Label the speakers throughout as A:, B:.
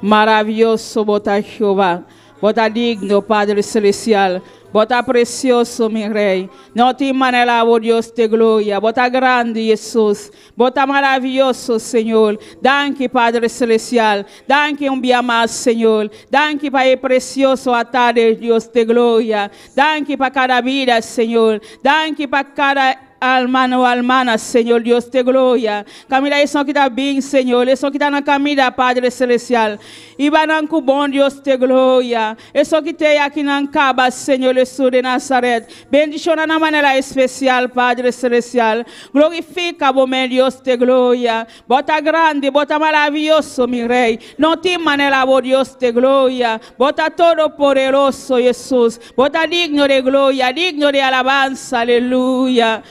A: Maravilloso bota Jehová, bota digno, Padre Celestial. Bota precioso, mi Rey. No te manelabo, Dios de gloria. Bota grande, Jesús. Bota maravilloso, Señor. Danke, Padre Celestial. Danke un día más, Señor. Danke para el precioso atarde, Dios de gloria. Danke para cada vida, Señor. Danke para cada alma ou almana, Senhor Deus de glória. Camila, isso que está bem, Senhor. Isso que está na camila, Padre Celestial. E vai na bom Deus de glória. Isso que tem aqui na caba, Senhor Jesus de Nazaré. Bendição na maneira especial, Padre Celestial. Glorifica, bom Deus de glória. Bota grande, bota maravilhoso, meu Rei. Não tem maneira, bom Deus de glória. Bota todo poderoso, Jesus. Bota digno de glória, digno de alabanza. Aleluia.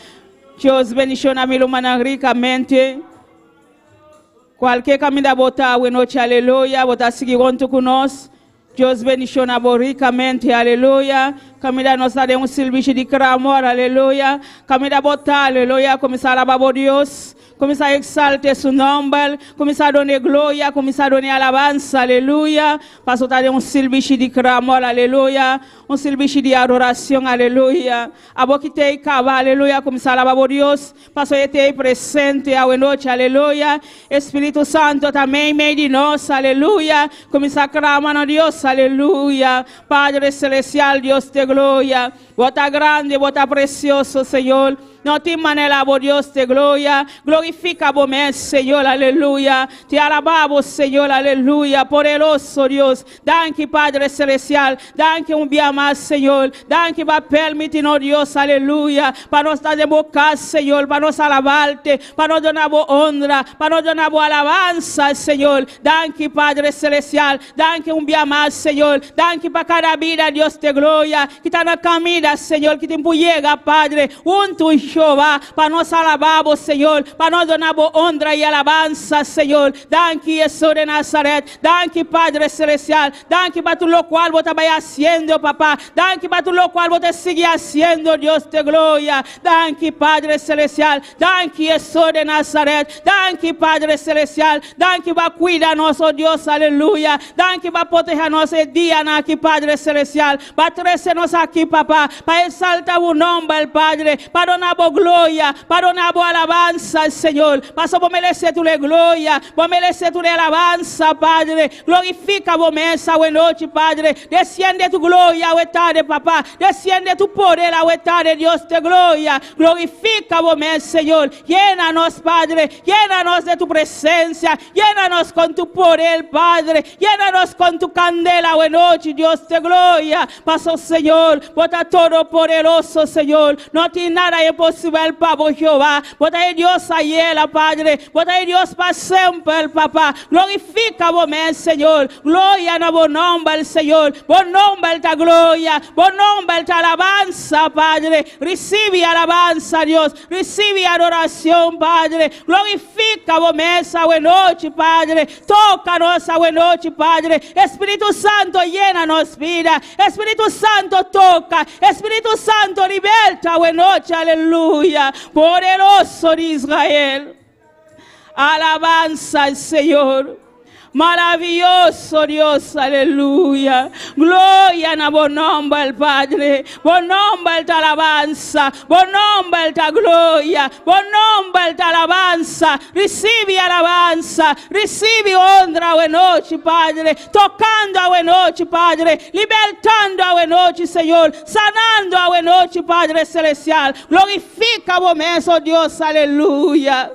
A: Dios bendición a mi humana ricamente. Cualquier camino bota noche, aleluya. Bota seguir junto con nosotros. Dios bendición a vos ricamente, aleluya. Camina nos da un servicio de clamor, aleluya. Camina bota, aleluya. Comenzar a alabar Dios. Começar a exaltar su nombre, começar a dar glória, começar a dar alabanza, aleluia. Passo a dar serviço de clamor, aleluia. Serviço de adoração, aleluia. A boa que tem cava, aleluia. Começar a alabar Deus. Passo a ter presente a noite, aleluia. Espírito Santo também meio de nós, aleluia. Começar a clamar a Deus, aleluia. Padre Celestial, Deus de glória. Bota grande, bota precioso, Senhor. No te manelabo, Dios de gloria. Glorifica vos, Señor, aleluya. Te alabamos, Señor, aleluya. Poderoso Dios. Danke, Padre Celestial. Danke un día más, Señor. Danke para permitirnos, Dios, aleluya. Para nos dar de boca, Señor. Para nos alabarte. Para nos donar vos honra. Para nos donar vos alabanza, Señor. Danke, Padre Celestial. Danke un día más, Señor. Danke para cada vida, Dios de gloria. Que está en la camina, Señor. Que te llega, Padre. Junto Jehová, para nos alabamos, Señor, para nos donamos honra y alabanza, Señor. Danke, Jesús de Nazaret. Danke, Padre Celestial. Danke para tu lo cual vos estáis haciendo, papá. Danke para tu lo cual vos te sigues haciendo, Dios de gloria. Danke, Padre Celestial. Danke, Jesús de Nazaret. Danke, Padre Celestial. Danke para cuidarnos, oh Dios, aleluya. Danke para protegernos el día aquí, Padre Celestial. Para traernos aquí, papá. Para exaltar tu nombre, Padre. Para donar gloria, para donar alabanza, Señor. Paso por merecer tu gloria, por merecer tu alabanza, Padre. Glorifica vos mesa o noche, Padre. Desciende tu gloria o tarde, papá. Desciende tu poder o tarde, Dios de gloria. Glorifica vos mesa, Señor. Llénanos, Padre. Llénanos de tu presencia. Llénanos con tu poder, Padre. Llénanos con tu candela o noche, Dios de gloria. Paso, Señor. Bota todo poderoso, Señor. No tiene nada imposible para vos, Jehová. Bota a Dios ayer, Padre. Bota a Dios para siempre, papá. Glorifica vos, Señor. Gloria a vos nombre, Señor. Vos nombre ta gloria. Vos nombre ta alabanza, Padre. Recibe alabanza, Dios. Recibe adoración, Padre. Glorifica vos, mesa o noche, Padre. Tócanos a noche, Padre. Espíritu Santo, llénanos vida. Espíritu Santo, toca. Espíritu Santo, liberta o noche, aleluya. Poderoso de Israel. Alabanza al Señor. Maravilloso Dios, aleluya. Gloria a vos nombre, Padre. Vos nombre te alabanza. Vos nombre te gloria. Vos nombre te alabanza. Recibe alabanza. Recibe honra a noche, Padre. Tocando a noche, Padre. Libertando a noche, Señor. Sanando a noche, Padre Celestial. Glorifica vos mesmo, Dios, aleluya.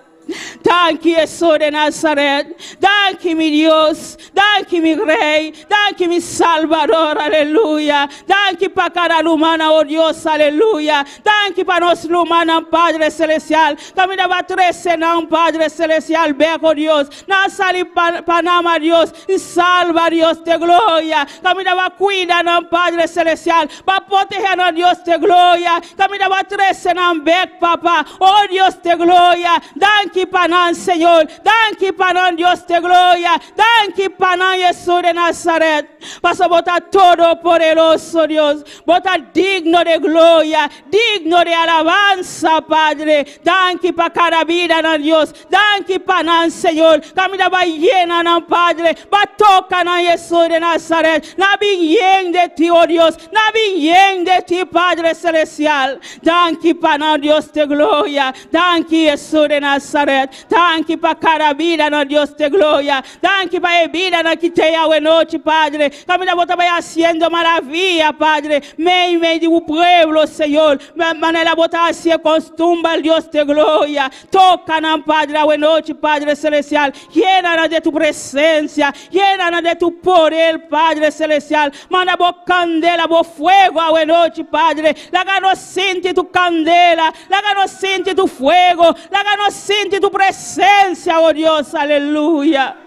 A: Danke, Jesús de Nazaret. Danke, mi Dios. Danke, mi Rey. Danke, mi Salvador. Aleluya. Danke para cada humana, oh Dios. Aleluya. Danke para nuestra humana, Padre Celestial. Camina va trece, Padre Celestial. Ve con Dios. No sale Panamá, Dios. Y salva, Dios de gloria. Camina va cuida, Padre Celestial. Va proteger, Dios de gloria. Camina va trece, Ve, papá. Oh Dios de gloria. Danke. Danke panan, Señor. Danke panan, Dios de gloria. Danke panan, Jesús de Nazaret. Paso bota todo poderoso, Dios. Bota digno de gloria, digno de alabanza, Padre. Danke pa cada vida, na Dios. Danke panan, Señor. Camina va llena, na Padre. Va toca, na Jesús de Nazaret. Na bien de ti, oh Dios. Na bien de ti, Padre celestial. Danke panan, Dios de gloria. Danke, Jesús de Nazaret. Danke pa cada vida, na Dios de gloria. Danke pa a vida na que te a noite, Padre. Camina bota vai haciendo maravilla, Padre. Meio de un pueblo, Señor. Manera bota hacia costumbre, Dios de gloria. Toca na Padre a noite, Padre celestial. Llena de tu presencia. Llena de tu poder, Padre celestial. Manda bo candela, bo fuego a noite, Padre. Laga no sente tu candela. Laga no sente tu fuego. Laga no sente tu presencia, oh Dios, aleluya.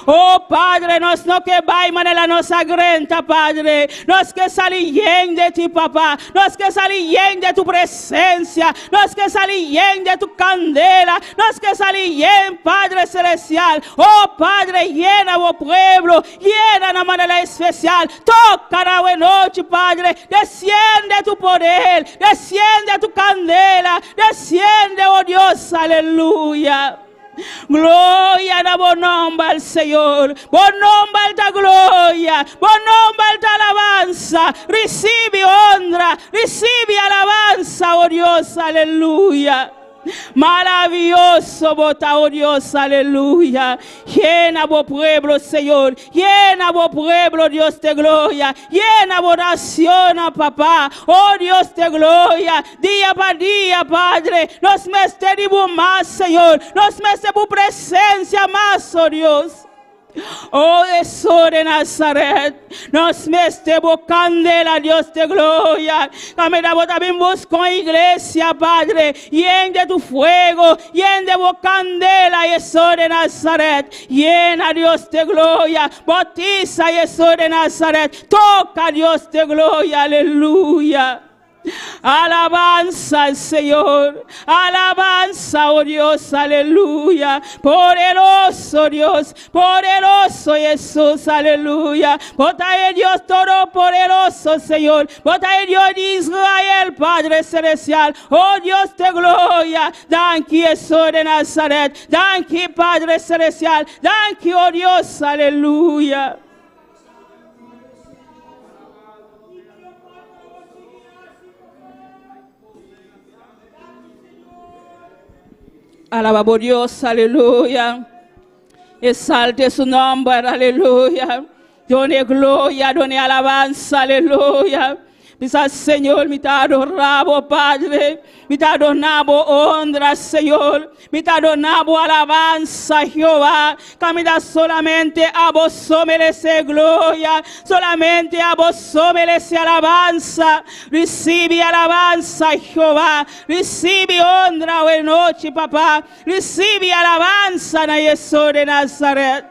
A: Oh Padre, nós não que vai manela nossa grenta, Padre. Nós que salim de ti, papá. Nós que salim de tu presença. Nós que salim de tu candela. Nós que salim, Padre celestial. Oh Padre, llena o pueblo. Llena na manera especial. Toca na noite, Padre. Desciende tu poder. Desciende tu candela. Desciende, oh Dios, aleluya. Gloria a buen nombre al Señor, buen nombre alta gloria, buen nombre alta alabanza, recibe honra, recibe alabanza, oh Dios, aleluya. Maravilloso, bota, oh Dios, aleluya. Llena vos pueblo, Señor. Llena vos pueblo, Dios de gloria. Llena vos oración, papá. Oh Dios de gloria. Día para día, Padre. Nos mesteremos más, Señor. Nos mesteremos presencia más, oh Dios. Oh Jesús de Nazaret, nos metemos candela, Dios de gloria. Caminamos también busco iglesia, Padre. Llena de tu fuego, llena de vos candela, Jesús de Nazaret. Llena, Dios de gloria. Bautiza, Jesús de Nazaret. Toca, Dios de gloria, aleluya. Alabanza al Señor, alabanza, oh Dios, aleluya. Poderoso Dios, poderoso Jesús, aleluya. Bota el Dios todopoderoso, Señor. Bota el Dios de Israel, Padre celestial. Oh Dios de gloria, danke Jesús de Nazaret. Danke, Padre celestial. Danke, oh Dios, aleluya. Alaba por Dios, aleluya. Exalte su nombre, aleluya. Done gloria, done alabanza, aleluya. Bisa Señor, me está adorado, Padre. Me está adorado honra, Señor. Me está adorado alabanza, Jehová. Camina solamente a vos merece gloria. Solamente a vos merece alabanza. Recibe alabanza, Jehová. Recibe honra hoy noche, papá. Recibe alabanza, na Jesús de Nazaret.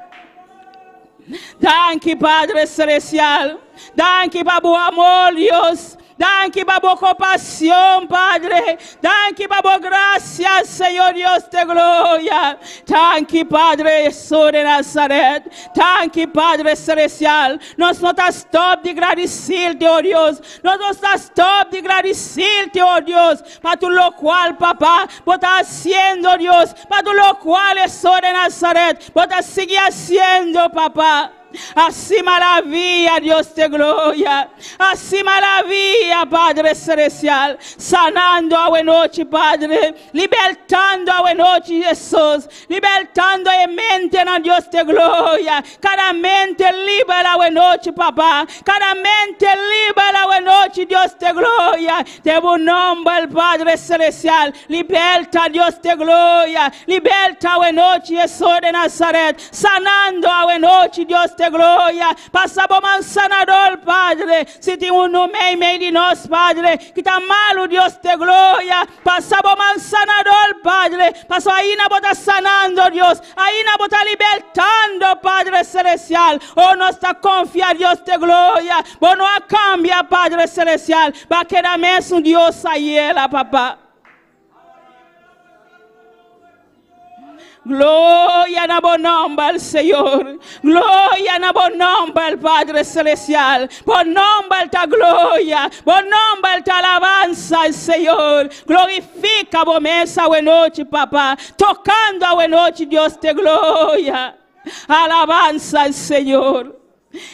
A: Danke, Padre celestial. Danke, Babu amor, Dios. Danke, Babu compasión, Padre. Danke, Babu gracias, Señor Dios de gloria. Danke, Padre Jesús de Nazaret. Danke, Padre celestial. Nós não está stop de agradecer-te, oh Deus. Nós não está stop de agradecer-te, oh Deus. Para tu lo cual, papá, vos está haciendo, Dios. Para tu lo cual, Jesús de Nazaret, vos está seguir haciendo, papá. Así maravilla, Dios de gloria. Así maravilla, Padre celestial. Sanando a noche, Padre. Libertando a noche, Jesús. Libertando a mente, na Dios de gloria. Cada mente libera a noche, papá. Cada mente libera a noche, Dios de gloria. De buen nombre, el Padre celestial. Liberta, Dios de gloria. Liberta a noche, Jesús de Nazaret. Sanando a noche, Dios de gloria. Passamos um sanador, Padre. Se tem no meio de nós, Padre, que está malo, Deus de glória. Passamos um sanador, Padre. Passou aí na bota sanando, Deus. Aí na bota libertando, Padre celestial. Oh, nós está confiando, Deus de glória. Oh, não cambia, Padre celestial. Vai querer mesmo Deus aí, ela, papá. Gloria na buen nombre al Señor. Gloria na buen nombre al Padre Celestial. Por nombre ta gloria. Por nombre ta alabanza al Señor. Glorifica a mesa a noche, papá. Tocando a noche, Dios te gloria. Alabanza al Señor.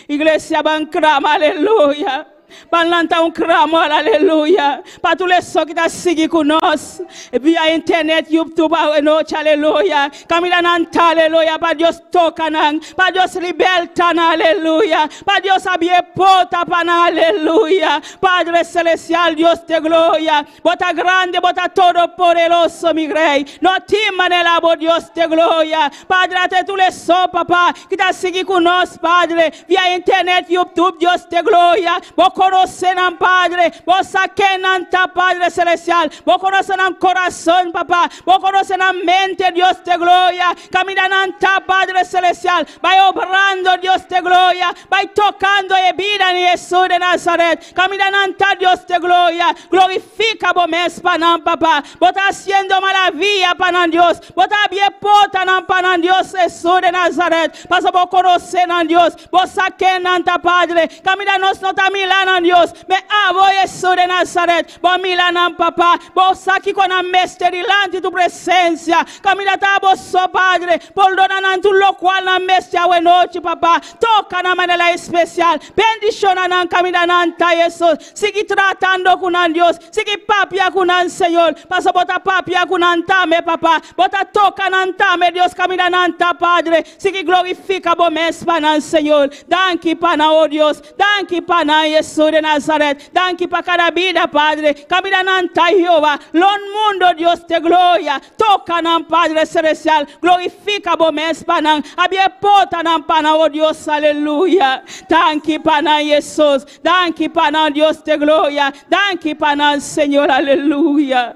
A: Iglesia bancrama, aleluya. Banlanta un cramo, aleluya. Para tous les ceux qui t'a signé con nos, via internet, YouTube, noche, aleluya. Camila nanta, aleluya. Para Dios toca, para Dios liberta, aleluya. Para Dios abie porta, pana, aleluya. Padre celestial, Dios te gloria. Bota grande, bota todo poderoso, mi rey. No tima nella voz, Dios te gloria. Padre, a te tous les ceux, papa, qui t'a signé con nos, Padre, via internet, YouTube, Dios te gloria. Conocerán, Padre, vos saquenan, Padre Celestial, vos conocerán corazón, papá, vos conocerán mente, Dios te gloria, caminarán, Padre Celestial, va obrando, Dios te gloria, va tocando y vida en Jesús de Nazaret, caminarán, Dios te gloria, glorifica vos mes, panam, papá, vos está haciendo maravilla, panam, Dios, vos está bien porta, panam, Dios, Jesús de Nazaret, pasa vos conocerán, Dios, vos saquenan, Padre, caminarnos, no está milano, Dios, me amo Jesús de Nazaret, vos milanan papá, vos aquí con la delante de tu presencia, caminata vos, Padre, por donar tu lo cual la mestia o noche, papá, toca de manera especial, bendición a caminanta Jesús, sigue tratando con Dios, sigue papia con el Señor, pasa bota papia con antame, papá, bota toca antame, Dios caminanta, Padre, sigue glorifica vos mes para el Señor, danki pana, oh Dios, danki pana Jesús de Nazaret, danki para cada vida, Padre, caminanta Jehová, lo mundo, Dios te gloria, toca nan Padre Celestial, glorifica vos mes para abie porta nan pana, oh Dios, aleluya, danki pana Jesús, danki pana Dios te gloria, danki pana Señor, aleluya,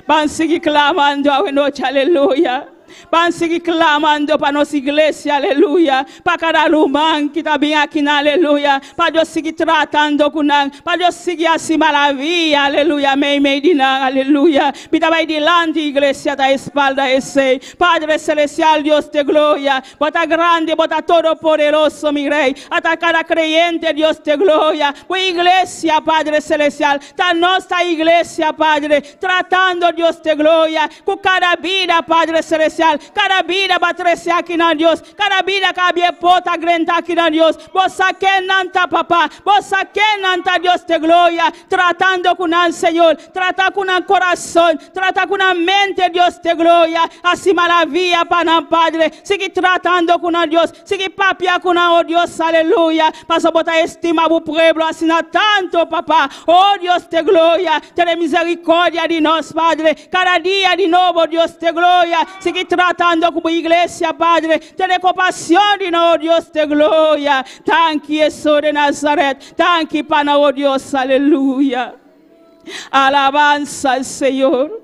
A: van seguir clamando a noche, aleluya. Van seguir clamando para nuestra iglesia, aleluya. Para cada humano que está bien aquí, aleluya. Para Dios seguir tratando con él. Para Dios seguir así maravilla, aleluya. Me dina, aleluya. Pita vai delante, iglesia, da espalda ese. Padre celestial, Dios te gloria. Bota grande, bota todo poderoso, mi rey. Hasta cada creyente, Dios te gloria. Pues iglesia, Padre celestial. Ta nuestra iglesia, Padre. Tratando, Dios te gloria. Con cada vida, Padre celestial. Cada vida va a crecer aquí en Dios. Cada vida que había pota grande aquí en Dios. Vos saquen nanta papá. Vos saquen nanta Dios de gloria. Tratando con el Señor. Trata con el corazón. Trata con la mente Dios de gloria. Así maravilla para el Padre. Sigue tratando con el Dios. Sigue papia con el Dios. Aleluya. Pasa bota estima bu pueblo. Así na tanto papá. Oh Dios de gloria. Ten misericordia de nos Padre. Cada día de nuevo Dios de gloria. Sigue tratando como iglesia, Padre. Ten compasión de nosotros, Dios de gloria. Thank you, Jesús de Nazaret. Thank you, Pana, oh Dios, aleluya. Alabanza al Señor.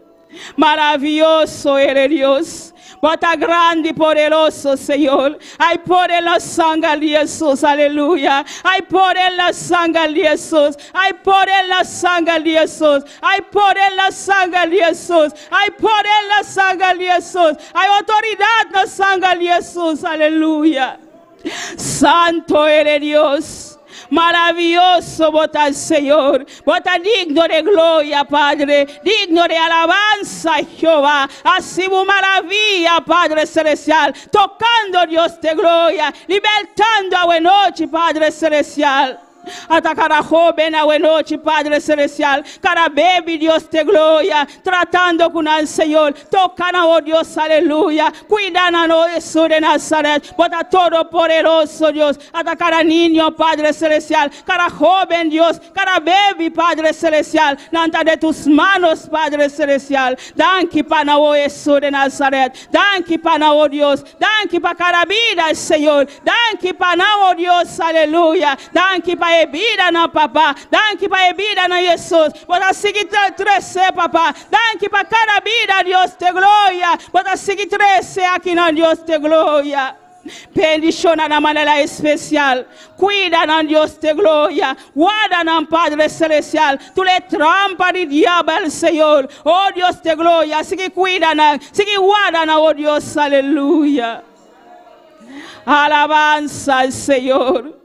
A: Maravilloso eres Dios. Bota grande y poderoso, Señor. Hay poder en la sangre de Jesús, aleluya. Hay poder en la sangre de Jesús. Hay poder en la sangre de Jesús. Hay poder en la sangre de Jesús. Hay poder en la sangre de Jesús. Hay autoridad en la sangre de Jesús, aleluya. Santo eres Dios. Maravilloso vota el Señor, vota digno de gloria, Padre, digno de alabanza, Jehová. Así maravilla, Padre celestial, tocando Dios de gloria, libertando a buena noche, Padre celestial. Hasta cada joven a buena noche, Padre celestial, cada bebé, Dios de gloria, tratando con el Señor, tocando, oh Dios, aleluya, cuidando a Jesús de Nazaret, bota todo poderoso, Dios, hasta cada niño, Padre celestial, cada joven, Dios, cada bebé, Padre celestial, lanta de tus manos, Padre celestial, danke para oh Jesús de Nazaret, danke para oh Dios, danke para cada vida, Señor, danke para oh Dios, aleluya, danke para vida na papá, danke para vida na Jesus, bota seguir crescer papá, danke para cada vida Dios de gloria, bota seguir crescer aqui na Dios de gloria. Bendición a la manera especial. Cuida, Dios de gloria. Guarda, Padre celestial. Tú le trampas del diablo, Señor. Oh Dios de gloria. Sigue cuidando. Sigue guardando, oh Dios. Aleluya. Alabanza al Señor.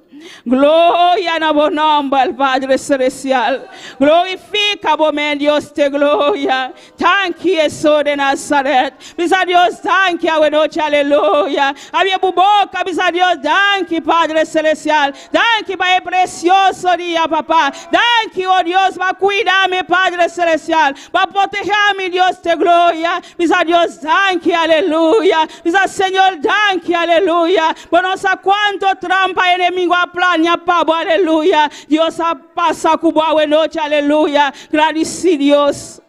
A: Gloria a vos nombre, Padre celestial. Glorifica vos, Dios de gloria. Thank you, Jesús de Nazaret. Bisa Dios, thank you, noche, aleluya. Había bu boca, bisa Dios, thank you, Padre celestial. Thank you, Padre precioso día, papá. Thank you, oh Dios, va a cuidarme, Padre celestial. Va a protegerme, Dios de gloria. Bisa Dios, thank you, aleluya. Bisa Señor, thank you, aleluya. Bueno, no sé cuánto trampa enemigo a planear, Pablo, aleluya. Dios ha pasado con buena noche, aleluya. Gracias, Dios.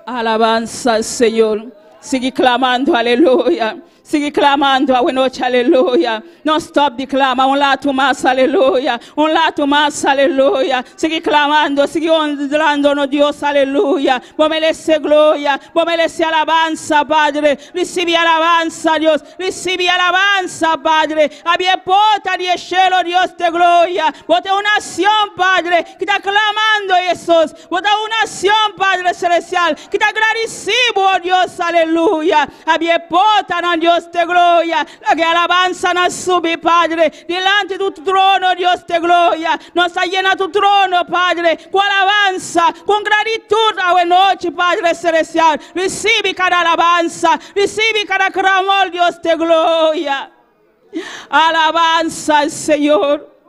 A: Alabanza al Señor. Sigue clamando, aleluya. Sigue clamando a buena noche, aleluya. No stop de clamar, un lato más, aleluya. Un lato más, aleluya. Sigue clamando, sigue honrando, Dios, aleluya. Vos mereces gloria, vos mereces alabanza, Padre. Recibe alabanza, Dios. Recibe alabanza, Padre. Había porta de cielo, Dios de gloria. Vos te una nación, Padre, que está clamando, Jesús. Vos te una nación, Padre celestial, que está agradecido, oh Dios, aleluya. Había porta, Dios de gloria, la que alabanza nos sube, Padre, delante de tu trono, Dios de gloria, nos llena tu trono, Padre, con alabanza, con gratitud a la noche, Padre celestial. Recibe cada alabanza, recibe cada clamor, Dios de gloria. Alabanza al Señor.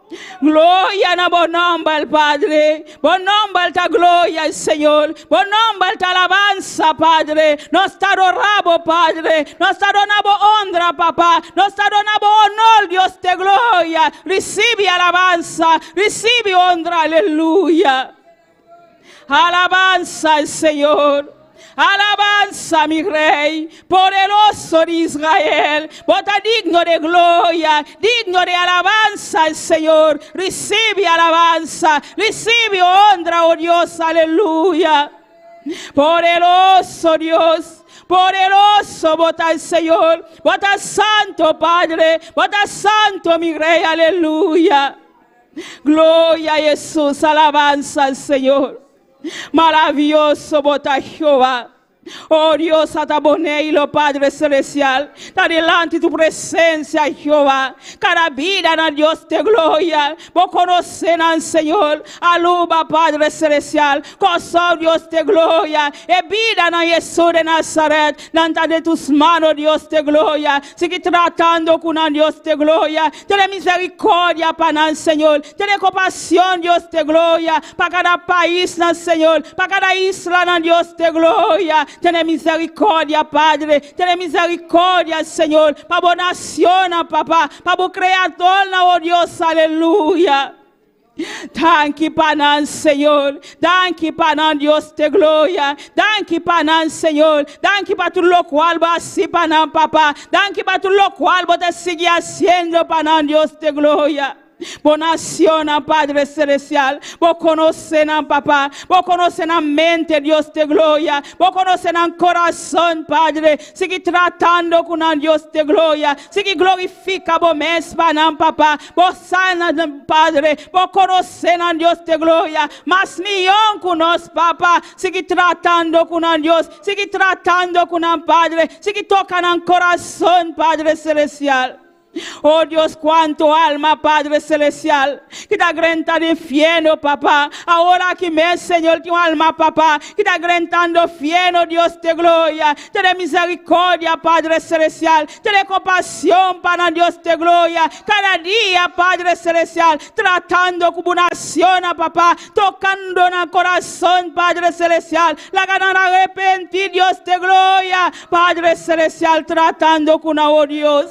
A: Gloria a vos nombre, Padre. Vos nombre ta gloria al Señor. Vos nombre ta alabanza, Padre. Nos está rabo, Padre. Nos está donando honra, papá. Nos está donando honor, Dios de gloria. Recibe alabanza. Recibe honra, aleluya. Alabanza al Señor. Alabanza, mi rey, poderoso de Israel, bota digno de gloria, digno de alabanza al Señor. Recibe alabanza, recibe honra, oh Dios, aleluya. Poderoso Dios, poderoso, bota al Señor, bota santo, Padre, bota santo, mi rey, aleluya. Gloria a Jesús, alabanza al Señor. Maravilloso, bota Jehová. Oh Dios, ataboneilo, Padre celestial. Está delante de tu presencia, Jehová. Cada vida, na Dios de gloria. Vos conocen al Señor. Aluba, Padre celestial. Coso, Dios de gloria. E vida, na Jesús de Nazaret. Danta de tus manos, Dios de gloria. Sigue tratando con a Dios de gloria. Ten misericordia para el Señor. Ten compasión, Dios de gloria. Para cada país, na Señor. Para cada isla, na Dios de gloria. Ten misericordia, Padre. Ten misericordia, Señor. Para vos nación, papá. Para vos creador, oh Dios, aleluya. Thank you, Panan, Señor. Thank you, Panan, Dios de gloria. Thank you, Panan, Señor. Thank you, para tu lo cual va así, Panan, papá. Thank you, para tu lo cual vos te sigue haciendo, Panan, Dios de gloria. Vos nación, Padre celestial. Vos conocen, papá. Vos conocen la mente, Dios de gloria. Vos conocen el corazón, Padre. Sigue tratando con el Dios de gloria. Sigue glorifica vos mismo, papá. Vos sana, Padre. Vos conocen al Dios de gloria. Más millón con nos, papá. Sigue tratando con el Dios. Sigue tratando con el Padre. Sigue tocando el corazón, Padre celestial. Oh Dios, cuánto alma, Padre celestial, que está gritando infierno, papá. Ahora que me, Señor, tu alma, papá, que está gritando infierno, Dios de gloria. Ten misericordia, Padre celestial. Ten compasión para Dios de gloria. Cada día, Padre celestial, tratando como nación, papá, tocando en el corazón, Padre celestial. La ganan arrepentir, Dios de gloria, Padre celestial, tratando con oh Dios.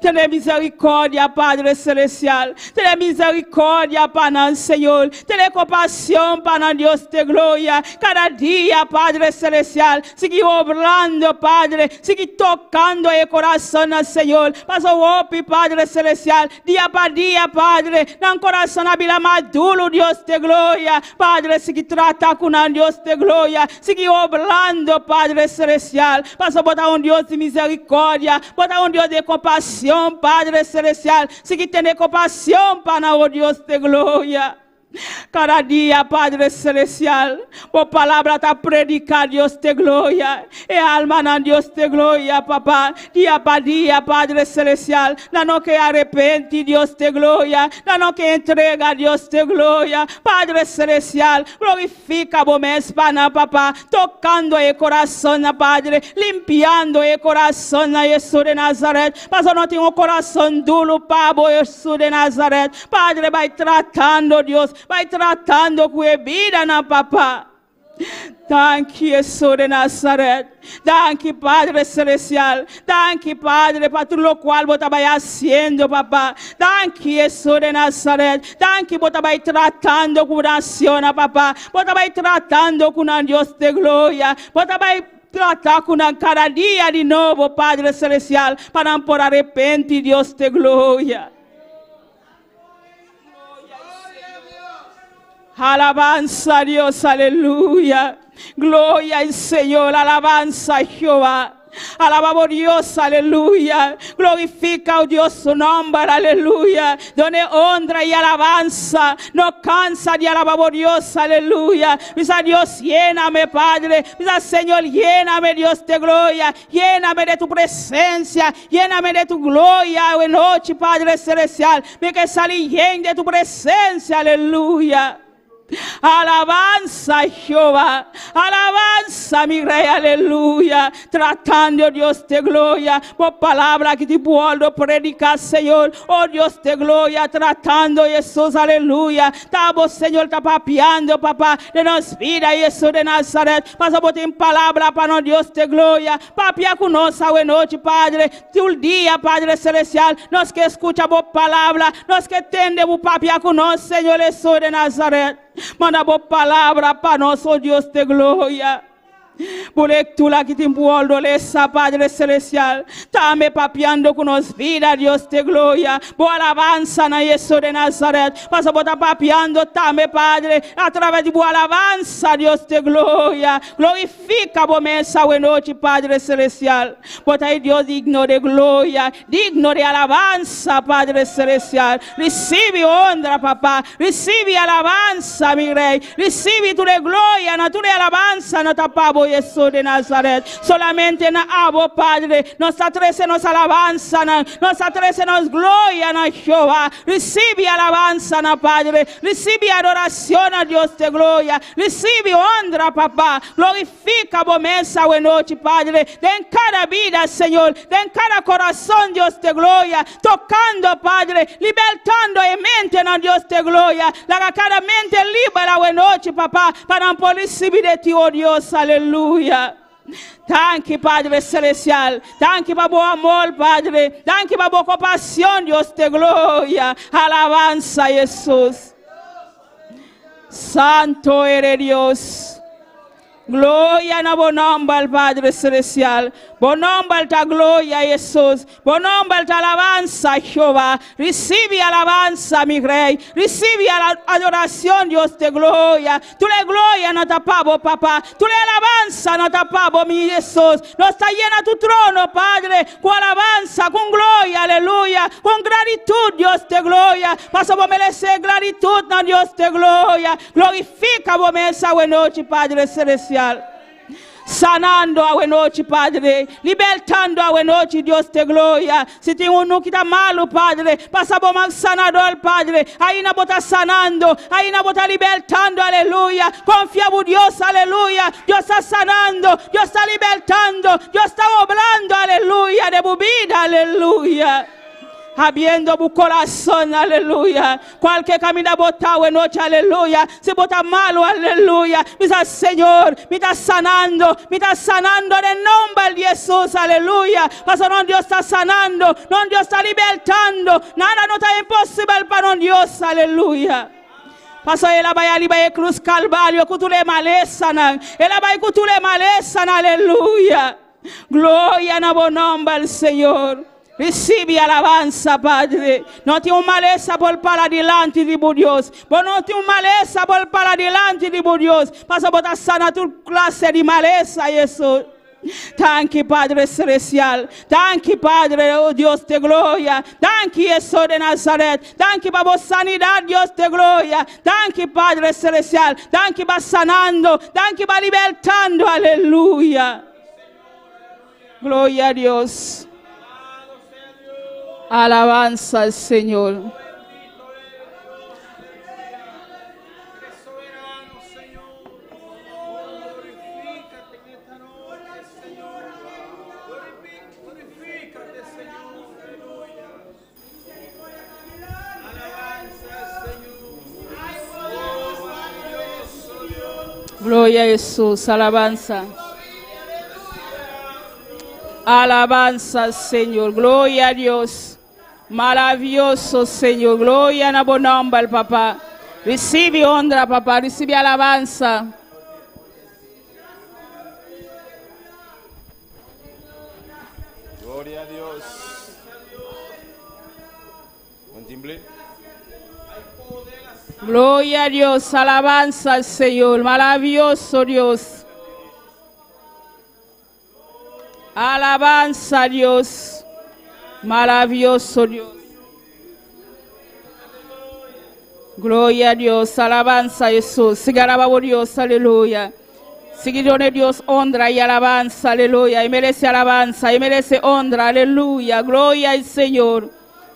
A: Ten misericordia, Padre Celestial. Ten misericordia para el Señor. Ten compasión para Dios de gloria. Cada día, Padre Celestial, sigue obrando, Padre. Sigue tocando el corazón al Señor. Paso opi, Padre Celestial. Día para día, Padre. Dan corazón habila maduro, Dios de gloria. Padre, sigue trata con Dios de gloria. Sigue obrando, Padre Celestial. Paso botar un Dios de misericordia. Botar un Dios de compasión. Padre Celestial, sigue tener compasión para o Dios de gloria. Cada día, Padre Celestial, por palabra está predicar Dios de gloria. E alma na Dios de gloria, papá. Día para día, Padre Celestial. No que arrepente, Dios de gloria. No que entrega, Dios de gloria. Padre Celestial, glorifica vos mes, pana, papá. Tocando el corazón, Padre. Limpiando el corazón, Jesús de Nazaret. Mas no tengo un corazón duro, Pablo, Jesús de Nazaret. Padre, vai tratando, Dios. Vai tratando com a vida, na papá. Thank you, Jesus de Nazaret. Thank you, Padre Celestial. Thank you, Padre, para tudo o qual você vai fazendo, papá. Thank you, Jesus de Nazaret. Thank you, você vai tratando com a nação, papá. Você vai tratando com a Deus de glória. Você vai tratar com cada dia de novo, Padre Celestial, para não por arrepender, Deus de glória. Alabanza a Dios, aleluya. Gloria al Señor, alabanza a Jehová. Alabamos a Dios, aleluya. Glorifica a Dios su nombre, aleluya. Donde honra y alabanza. No cansa de alabar a Dios, aleluya. Misa Dios, lléname, Padre. Misa Señor, lléname, Dios de gloria. Lléname de tu presencia. Lléname de tu gloria hoy noche, Padre Celestial. Me que salí lleno de tu presencia, aleluya. Alabanza Jehová, alabanza mi rey, aleluya. Tratando Dios de gloria, por palabra que te puedo predicar, Señor. Oh Dios de gloria, tratando Jesús, aleluya. Estamos, Señor, está papiando, papá, de nos vida, Jesús de Nazaret. Pasa por ti en palabra para Dios de gloria. Papia con nosotros hoy noche, Padre. Tu día, Padre Celestial, nos que escucha por palabra, nos que tende por papia con nosotros, Señor Jesús de Nazaret. Manda por palabra para nós, oh Deus de glória. Por lectura que tem por doleza, Padre Celestial. Também papiando com nós vida, Deus de glória. Por alabança na Jesus de Nazaret. Passa por estar papiando também, Padre. Através de boa alabança, Deus de glória. Glorifica a mesa hoje noite, Padre Celestial. Bota aí Deus digno de glória. Digno de alabança, Padre Celestial. Recebe honra, papá. Recebe alabança, meu rei. Recebe tu de glória, na tu de alabança, na tapabo. Jesús de Nazaret, solamente na abo, Padre, nos trece nos alabanza, nos trece nos gloria, na Jehová, recibe alabanza, na Padre, recibe adoración a Dios de gloria, recibe honra, papá, glorifica a mesa hoy noche, Padre, en cada vida, Señor, en cada corazón, Dios de gloria, tocando, Padre, libertando en mente, na Dios de gloria, la cada mente libera hoy noche, papá, para por recibir de ti, oh Dios, aleluya. Thank you, Padre Celestial. Thank you, por bom amor, Padre. Thank you, por boa compaixão, Deus de glória. Alabanza, Jesus. Santo eres Dios. Gloria na bom nome, Padre Celestial. Bom nome ta glória, Jesus. Bom nome ta alabanza, Jehová. Recibe alabanza, mi rei. Recibe adoração, Deus de glória. Tu le glória no tapabo, papá. Tu le alabanza no tapabo, mi Jesus. Nos está llena tu trono, Padre, com alabanza, com glória, aleluia. Com gratitud, Deus de glória. Passa por merecer gratitud, na Deus de glória. Glorifica a mesa hoje noite, Padre Celestial. Sanando a noite, Padre, libertando a noite, Deus de glória. Se tem um que está malo, Padre, passa por mais sanador, Padre. Aí na bota sanando, aí na bota libertando, aleluia. Confia em Deus, aleluia. Deus está sanando, Deus está libertando, Deus está obrando, aleluia, de bebida, aleluia. abriendo tu corazón, aleluya. Cualquier camino botado en noche, aleluya. Si bota malo, aleluya. Mira, Señor, me está sanando en el nombre de Jesús, aleluya. Pastor, no Dios está sanando, no Dios está libertando. Nada no está imposible para Dios, aleluya. Pastor, ela vai ali, vai cruz calvário, kutule maleza, ela vai kutule maleza, aleluya. Gloria en el nombre del Señor. Recibe alabanza, Padre. No tiene maleza por para adelante de Dios. No tiene maleza por para adelante de Dios. Pasa por sana tu clase de maleza, Jesús. Thank you, Padre Celestial. Thank you, Padre, oh Dios de gloria. Thank you, Jesús de Nazaret. Thank you, por sanidad, Dios de gloria. Thank you, Padre Celestial. Thank you, por sanando. Thank you, por libertando. Aleluya. Gloria a Dios. Alabanza al Señor. Gloria a Jesús, alabanza. Alabanza, Señor. Gloria a Dios. Maravilloso, Señor. Gloria en el nombre, papá. Recibe honra, papá. Recibe alabanza.
B: Gloria a Dios. ¿Un timbre?
A: Gloria a Dios. Alabanza al Señor. Maravilloso Dios. Alabanza a Dios. Maravilloso Dios. Gloria a Dios. Alabanza a Jesús. Sigue alabando Dios. Aleluya. Sigue dando Dios honra y alabanza. Aleluya. Y merece alabanza. Y merece honra. Aleluya. Gloria al Señor.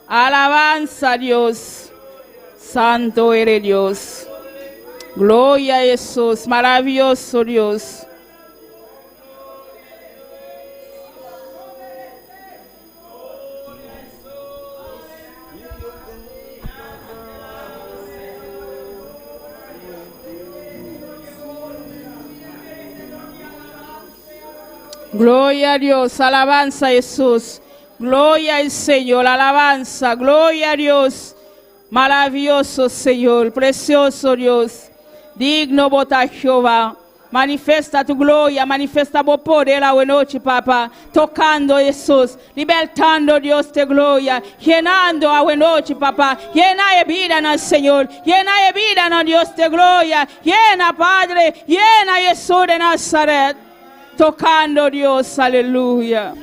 A: Alabanza a Dios. Santo eres Dios. Gloria a Jesús. Maravilloso Dios. Gloria a Dios, alabanza a Jesús, gloria al Señor, alabanza, gloria a Dios, maravilloso Señor, precioso Dios, digno botar Jehová, manifesta tu gloria, manifesta tu poder a noche, papá, tocando Jesús, libertando Dios de gloria, llenando a noche, papá, llena de vida en el Señor, llena de vida en el Dios de gloria, llena Padre, llena Jesús de Nazaret. Tocando Dios, aleluya.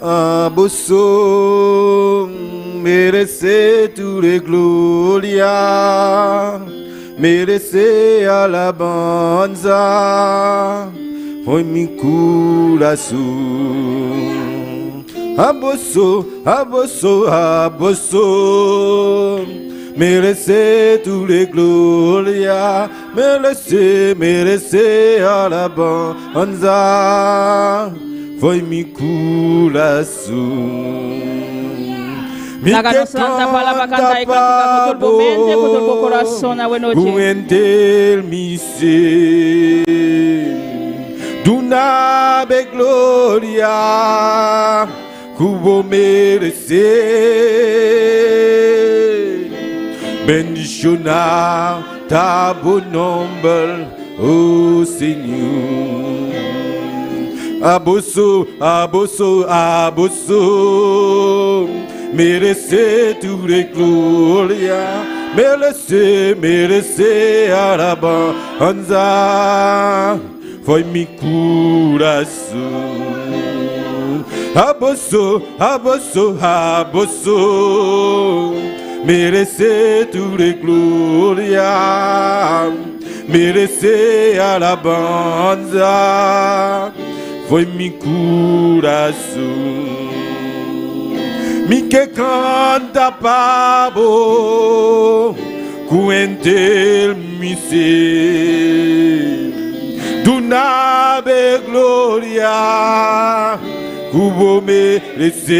B: Abosso, merece tu de gloria, merece alabanza, foi mi corazón. Abosso, abosso, abosso. Merece tu de gloria, merece alabanza, foi mi corazón.
A: La gana santa palabra canta y canta con todo el mente, con todo el corazón, a buena noche.
B: Cuente mi ser, dunabe gloria, cubo merecer. Bendicionar ta bon nombre, oh Señor. Abosso, abosso, abosso, merece tu de gloria, merece alabanza, foi mi corazón. Abosso, abosso, abosso, merece tu de gloria, merece alabanza, foi mi corazón. Mi que canta pavo, cuente mi ser, tu nave de gloria, cubo merecer.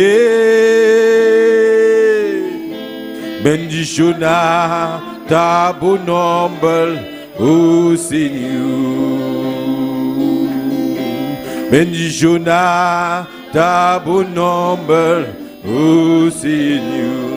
B: Bendiciona ta bon nombre, oh Seigneur. Bendiciona ta bon nombre, oh Seigneur.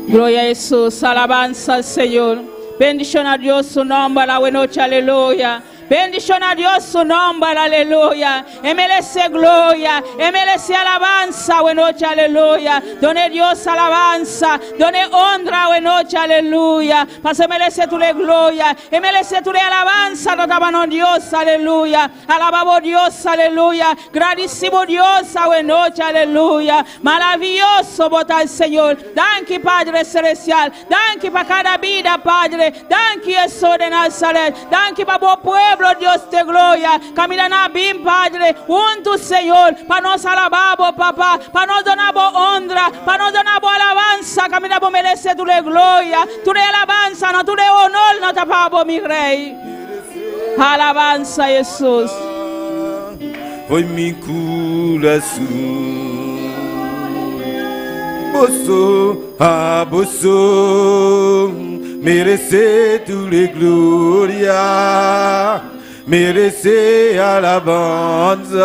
A: Gloria a Jesús, alabanza al Señor. Bendición a Dios su nombre, la buena noche, aleluya. Bendición a Dios su nombre, aleluya. MLC gloria, MLC alabanza, buena noche, aleluya. Done Dios alabanza, done honra, buena noche, aleluya. Pase MLC tu le gloria, MLC tu le alabanza, no tabano Dios, aleluya. Alabamos Dios, aleluya. Grandísimo Dios, buena noche, aleluya. Maravilloso vota el Señor. Danke Padre Celestial, danke para cada vida, Padre. Danke Jesús de Nazaret, danke para vos pueblo. Dios de gloria, camina na bim, Padre, junto Señor, para nos alabamos, papá, para nos donamos honra, para nos donamos alabanza, camina por merecer tu gloria, tu alabanza, no tu honor, no te pago, mi rey. Alabanza, Jesús.
B: Foi mi coração, bosso, a bosso, merecer tu gloria, merecer alabanza,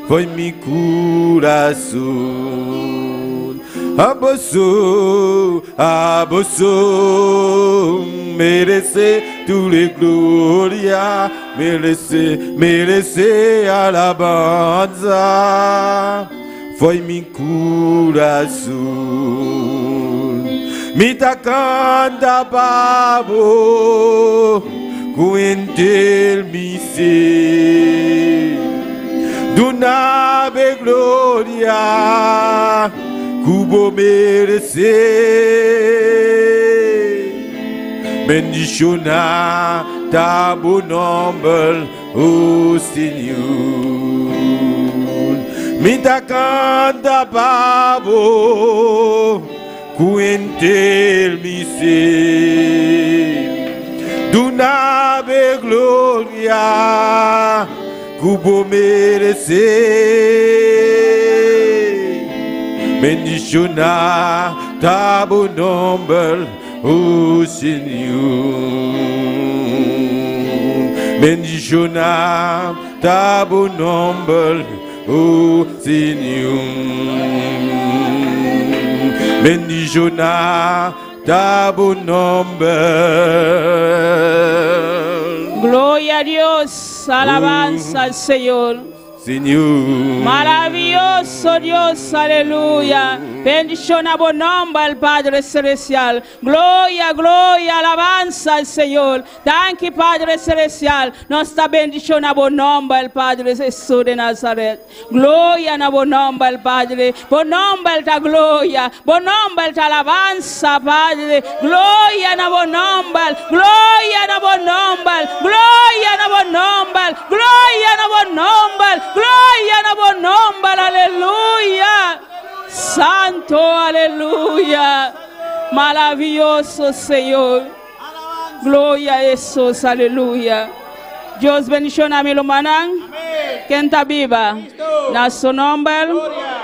B: foi mi coração, a bosso, merecer tu gloria, merecer alabanza, foi mi coração. Mi ta canta babo, cuentel mi se, dunave gloria, cubo merecer. Bendiciona ta bon nombre, oh Seigneur. Mi ta canta babo, cuentel mi ser, dunave gloria, cubo merecer. Bendiciona ta bon nombre, oh Seigneur. Bendiciona ta bon nombre, oh Seigneur. Bendiciona ta bon nombre.
A: Gloria a Dios, alabanza al Señor.
B: Señor.
A: Maravilloso Dios, aleluya. Bendición a buen nombre al Padre Celestial. Gloria, gloria, alabanza al Señor. Danke Padre Celestial. Nuestra bendición a buen nombre al Padre Jesús de Nazaret. Gloria a buen nombre al Padre. Buen nombre al gloria. Buen nombre al alabanza, Padre. Gloria a buen nombre. Gloria a buen nombre. Gloria a buen nombre. Gloria a buen nombre. Gloria a buen nombre, aleluya. Santo, aleluya. Maravilloso Señor. Gloria a Jesús, aleluya. Dios bendiciones a mi hermana. Quien está viva. En su nombre.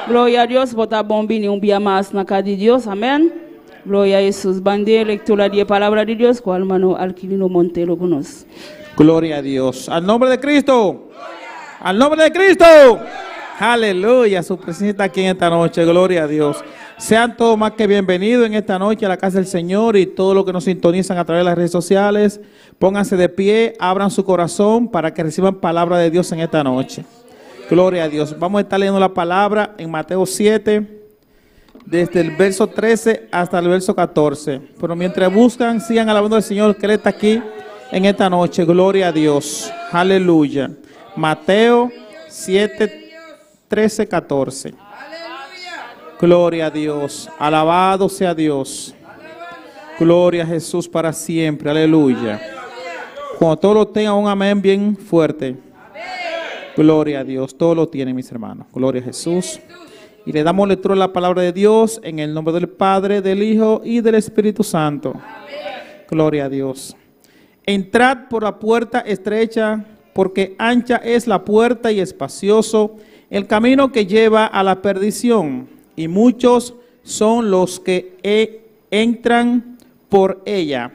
A: Gloria a Dios. Bota bombini un día más na casa de Dios. Amén. Gloria a Jesús. Bandera lectura de palabra de Dios. Cual hermano Alquilino Montero con nos.
C: Gloria a Dios. Al nombre de Cristo. Al nombre de Cristo. Aleluya. Su presencia está aquí en esta noche. Gloria a Dios. Sean todos más que bienvenidos en esta noche a la casa del Señor y todos los que nos sintonizan a través de las redes sociales. Pónganse de pie, abran su corazón para que reciban palabra de Dios en esta noche. Gloria a Dios. Vamos a estar leyendo la palabra en Mateo 7, desde el verso 13 hasta el verso 14. Pero mientras buscan, sigan alabando al Señor que Él está aquí en esta noche. Gloria a Dios. Aleluya. Mateo 7, 13, 14. Gloria a Dios. Alabado sea Dios. Gloria a Jesús para siempre. Aleluya. Cuando todos lo tengan, un amén bien fuerte. Gloria a Dios. Todos lo tienen, mis hermanos. Gloria a Jesús. Y le damos lectura a la palabra de Dios en el nombre del Padre, del Hijo y del Espíritu Santo. Gloria a Dios. entrad por la puerta estrecha, porque ancha es la puerta y espacioso el camino que lleva a la perdición, y muchos son los que entran por ella.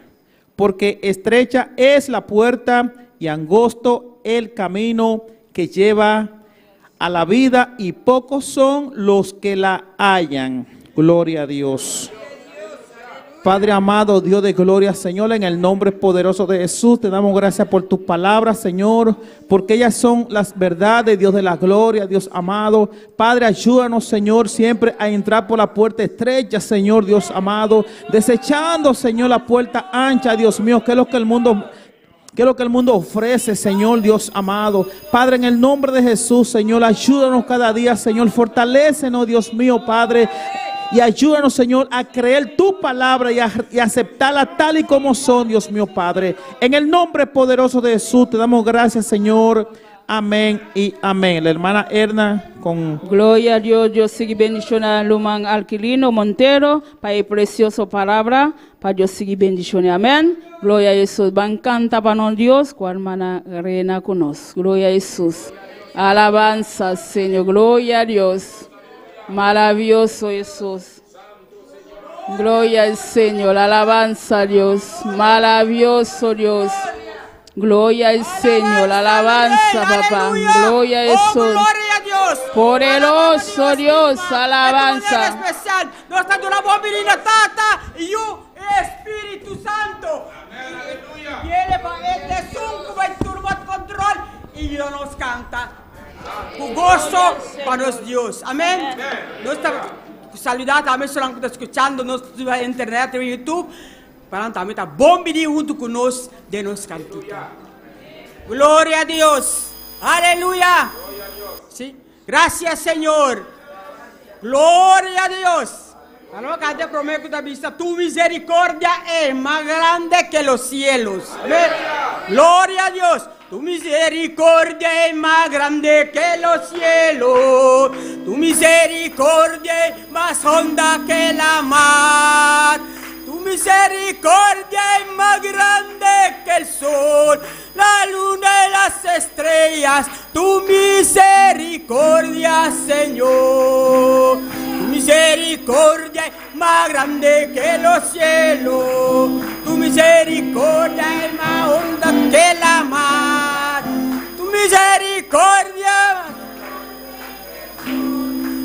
C: Porque estrecha es la puerta y angosto el camino que lleva a la vida, y pocos son los que la hallan. Gloria a Dios. Padre amado, Dios de gloria, Señor, en el nombre poderoso de Jesús, te damos gracias por tus palabras, Señor, porque ellas son las verdades, Dios de la gloria, Dios amado. Padre, ayúdanos, Señor, siempre a entrar por la puerta estrecha, Señor, Dios amado, desechando, Señor, la puerta ancha, Dios mío, que es lo que el mundo ofrece, Señor, Dios amado. Padre, en el nombre de Jesús, Señor, ayúdanos cada día, Señor, fortalécenos, Dios mío, Padre. Y ayúdanos, Señor, a creer tu palabra y aceptarla tal y como son, Dios mío, Padre. En el nombre poderoso de Jesús te damos gracias, Señor. Amén y amén. La hermana Erna con...
A: Gloria a Dios, Dios sigue bendicionando a Luman Alquilino Montero, para el precioso palabra, para Dios sigue bendicionando. Amén. Gloria a Jesús. Van canta para Dios, con hermana reina con nos. Gloria a Jesús. Alabanza, Señor. Gloria a Dios. Maravilloso Jesús. Gloria al Señor. Alabanza a Dios. Maravilloso Dios. Gloria al Señor. Alabanza, papá. Gloria a Jesús.
D: Gloria a Dios.
A: Poderoso Dios. Alabanza.
D: Especial. Nos está una bombina tata y yo Espíritu Santo. Viene para este sunco en turbat control y Dios nos canta. Con gozo para los Dios. Amén. Nos está saludando a mí solo que está escuchando nos en internet en YouTube. Para también está bombini junto con nos de nos cantita. Gloria a Dios. Aleluya. Sí. Gracias, Señor. Gloria a Dios. Allora cante prometo da vista, tu misericordia es más grande que los cielos. Amén. Gloria a Dios. Tu misericordia es más grande que los cielos. Tu misericordia es más honda que la mar. Tu misericordia es más grande que el sol, la luna y las estrellas. Tu misericordia, Señor. Tu misericordia es más grande que los cielos. Tu misericordia es más honda que la mar. Tu misericordia,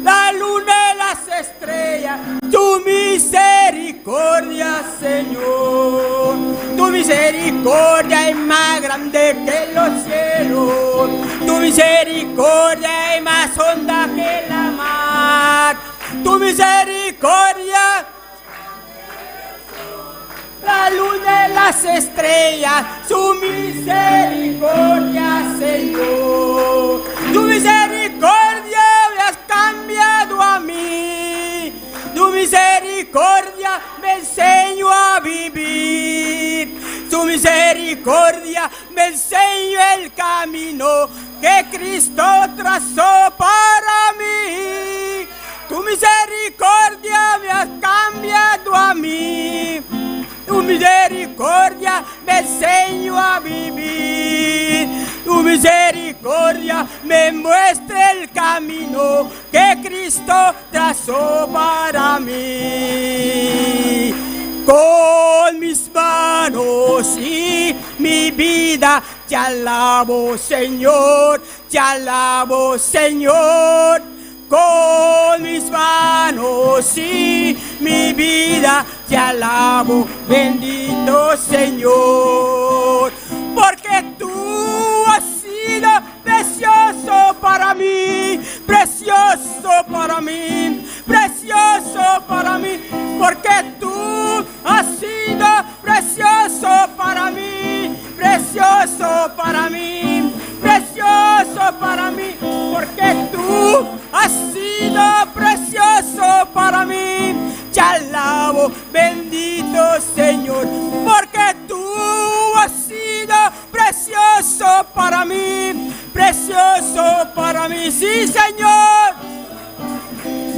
D: la luna y las estrellas. Tu misericordia, Señor. Tu misericordia es más grande que los cielos. Tu misericordia es más honda que la mar. Tu misericordia, la luna y las estrellas. Tu misericordia, Señor. Tu misericordia me has cambiado a mí. Tu misericordia me enseñó a vivir. Tu misericordia me enseñó el camino que Cristo trazó para mí. Tu misericordia me has cambiado a mí. Tu misericordia me enseñó a vivir. Tu misericordia me muestra el camino que Cristo trazó para mí. Con mis manos y mi vida te alabo, Señor, te alabo, Señor. Con mis manos y mi vida te alabo, bendito Señor. Porque tú has sido precioso para mí, precioso para mí, precioso para mí. Porque tú has sido precioso para mí, precioso para mí, precioso para mí. Porque tú has sido precioso para mí, te alabo, bendito Señor. Porque tú has sido precioso para mí, precioso para mí, sí, Señor.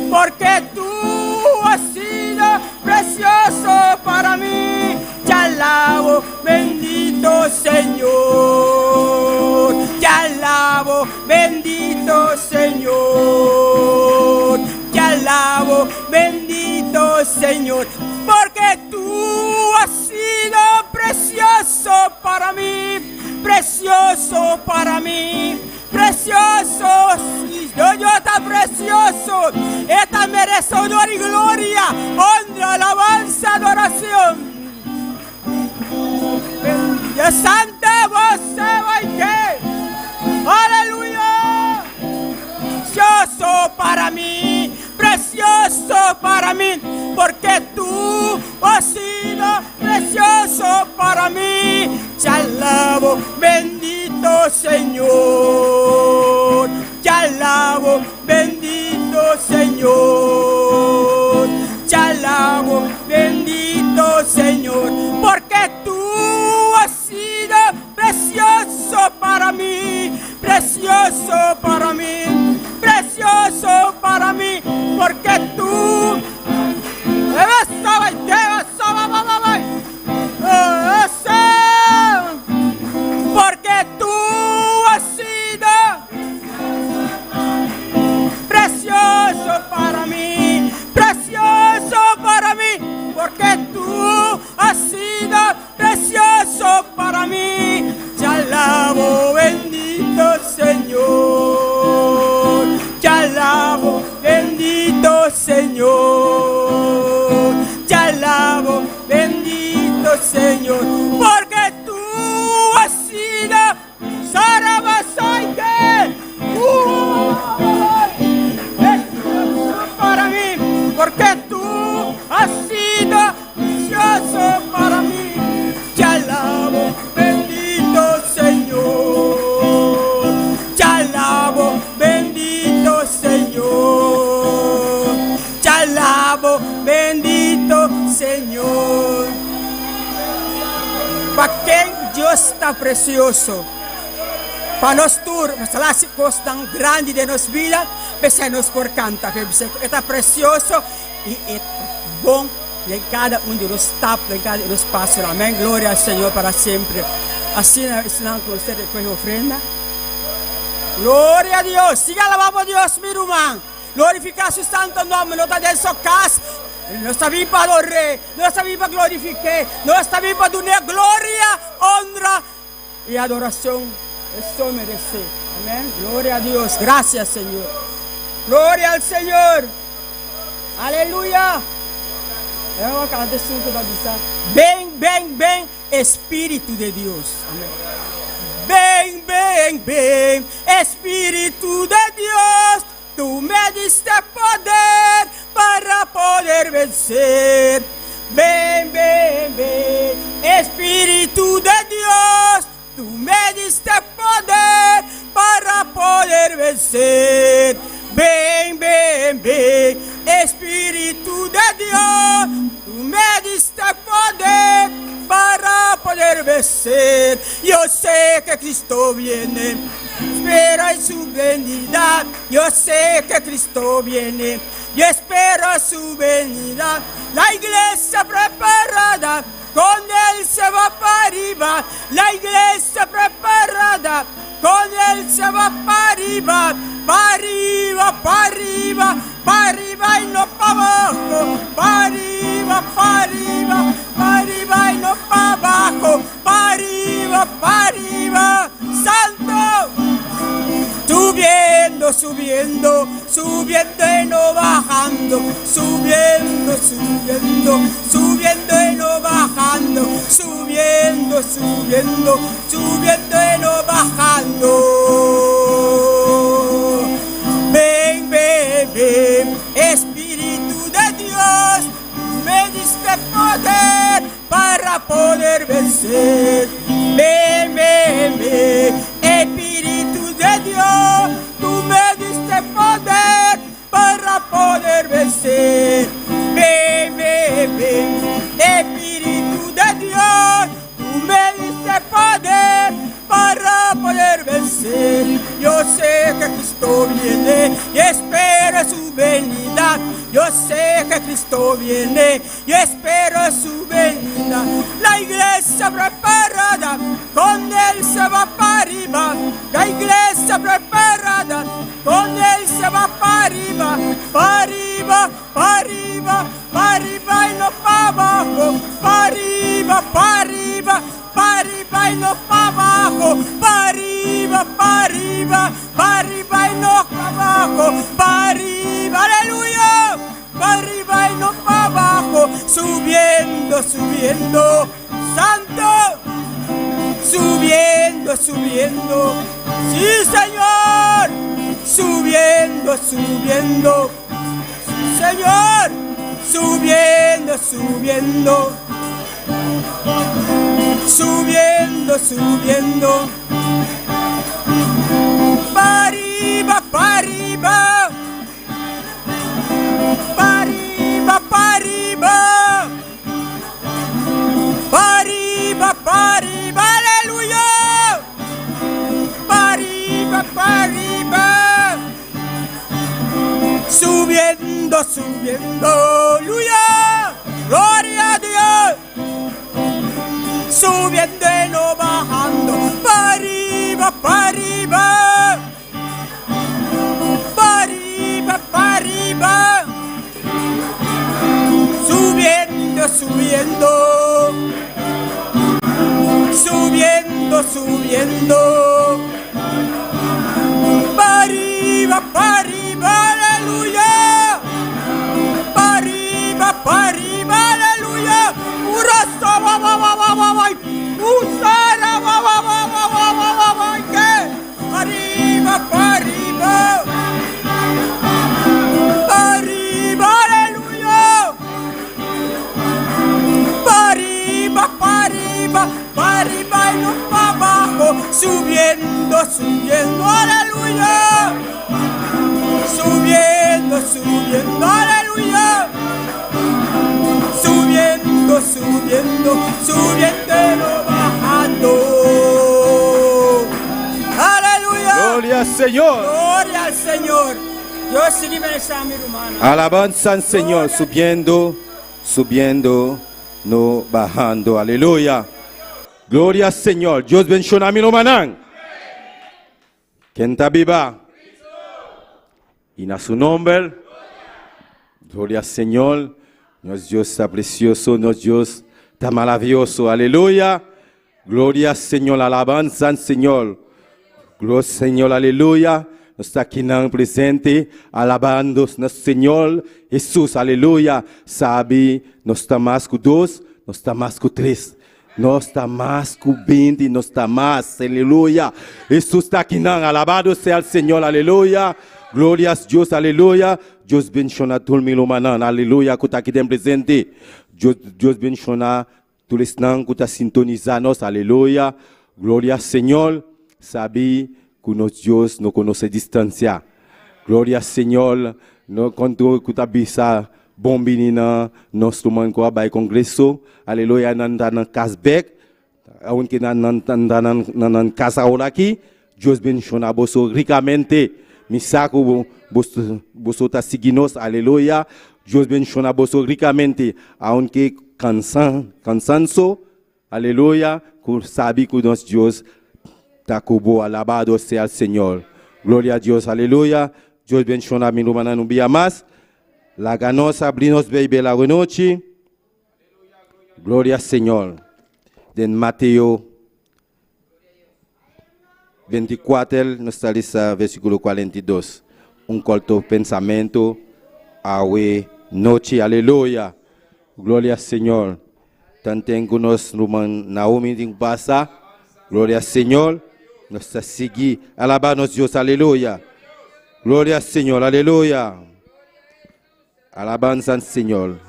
D: Porque tú has sido precioso para mí, te alabo, bendito Señor, porque tú has sido precioso para mí, precioso para mí, precioso, sí, yo tan precioso, esta merecedor y gloria, honra, alabanza, adoración. Dios santo, vos sabes que, aleluya, precioso para mí, porque tú has sido precioso para mí. Te alabo, bendito Señor, te alabo, bendito Señor, te alabo, bendito Señor, porque tú has sido precioso para mí, precioso para mí, precioso para mí, porque tú porque tú has sido precioso para mí, porque tú has sido precioso para mí. Te alabo, bendito Señor, te alabo, bendito Señor, te alabo, bendito Señor, porque tú has sido para mí, porque tú has sido precioso para mí. Te alabo, bendito Señor, te alabo, bendito Señor, te alabo, bendito Señor. Para quem Deus está precioso, para nós todos, os clássicos tão grandes de nossa vida, pensamos por cantar, que está precioso e é bom em cada de nós tapas, em cada de passos. Amém. Glória ao Senhor para sempre. Assim, ensinando com você depois ofrenda. Glória a Deus. Siga alabando a Deus, meu irmão. Glorificar seu santo nome. Não está dentro da sua casa. Não está vindo para adorar. Não está vindo para glorificar. Não está vindo para dar glória, honra e adoração. Isso merece. Amém. Glória a Deus. Graças, Senhor. Glória ao Senhor. Aleluia. Eu canto assim toda vez. Bem, bem, bem, Espírito de Deus. Amém. Bem, bem, bem, Espírito de Deus, tu me diste poder para poder vencer. Bem, bem, bem, Espírito de Deus, tu me diste poder para poder vencer. Bem, bem, bem, Espírito de Deus, tu me diste poder para poder vencer. Eu sei que Cristo viene, espero em sua venida. Eu sei que Cristo viene, eu espero sua venida. La iglesia preparada, con él se va para arriba. La iglesia preparada, con él se va para arriba. Para arriba, para arriba, para arriba y no para abajo. Para arriba, para arriba, para arriba y no para abajo. Para arriba, Santo. Subiendo, subiendo, subiendo y no bajando. Subiendo, subiendo, subiendo y no bajando. Subiendo, subiendo, subiendo y no bajando. Ven, ven, ven, Espíritu de Dios, me diste poder para poder vencer. Ven, ven, ven, Espíritu de Dios, tú me diste poder para poder vencer. Ven, ven, ven, Espíritu de Dios, tú me diste poder para poder vencer. Yo sé que Cristo viene y espero su venida. Yo sé que Cristo viene y espero su venida. La iglesia preparada, con él se va para arriba. La iglesia preparada, con él se va para arriba. Para arriba, para arriba, para arriba y no no para abajo, para arriba, para arriba, para arriba y no para abajo, para arriba, para arriba, para arriba y no para abajo, para arriba, aleluya, para arriba y no para abajo, subiendo, subiendo, santo, subiendo, subiendo, sí Señor, subiendo, subiendo, Señor, subiendo, subiendo, subiendo, subiendo, para arriba, para arriba, para arriba, para arriba, para arriba, para arriba, aleluya, para arriba, para arriba, subiendo, subiendo, aleluya, gloria a Dios, subiendo y no bajando, para arriba, para arriba, para arriba, para arriba, subiendo, subiendo, subiendo, subiendo, para arriba, aleluya, para arriba, aleluya, urasa, va, va, va, va, va, va, usara, va, va, va, va, va, va, va, va, que, arriba, para arriba, aleluya, para arriba y no para abajo, subiendo, subiendo, aleluya, subiendo, subiendo, aleluya, subiendo, subiendo, subiendo y no bajando, aleluya,
B: Gloria al Señor.
D: gloria al Señor, Dios sigue bendicionando mi hermano.
B: Alabanza al Señor, subiendo, subiendo, no bajando. Aleluya. Gloria al Señor. Dios bendiga a mi hermano. ¿Quién está viva? Y en su nombre. Gloria al Señor. Nuestro Dios está precioso. Nuestro Dios está maravilloso. Aleluya. Gloria al Señor. Alabanza al Señor. Gloria al Señor. Aleluya. Nos está aquí presente, alabando nuestro Señor Jesús, aleluya. Sabe, no está más que 2, no está más que 3, no está más que 20, no está más, aleluya. Jesús está aquí, alabado sea el Señor, aleluya. Gloria a Dios, aleluya. Dios bendiga a todo el mundo, aleluya, que está aquí presente. Dios bendiga a todos los que están sintonizados, aleluya. Gloria al Señor, sabe que nuestro Dios no conoce distancia. Gloria al Señor, no cuando que está bisa bombinina, nuestro manco a congreso, aleluya, nan casbec, aunque nan casa ahora aquí, Dios bendiga a vosotros ricamente. Mi saco vosotros seguinos, aleluya. Dios bendiga a vosotros ricamente, aunque cansanzo, aleluya, que sabe que nuestro Dios Takubo, alabado sea el Señor. Gloria a Dios, aleluya. Dios bendiga a mi hermana Nubia más. La ganosa, abrinos, baby, la noche. Gloria al Señor. De Mateo 24, nuestra lista, versículo 42. Un corto pensamiento, awe, noche, aleluya. Gloria al Señor. Tanten que nos Naomi din pasa. Gloria al Señor. Nos está seguir. Alabamos Dios, aleluya. Gloria al Señor, aleluya. Alabanza al Señor.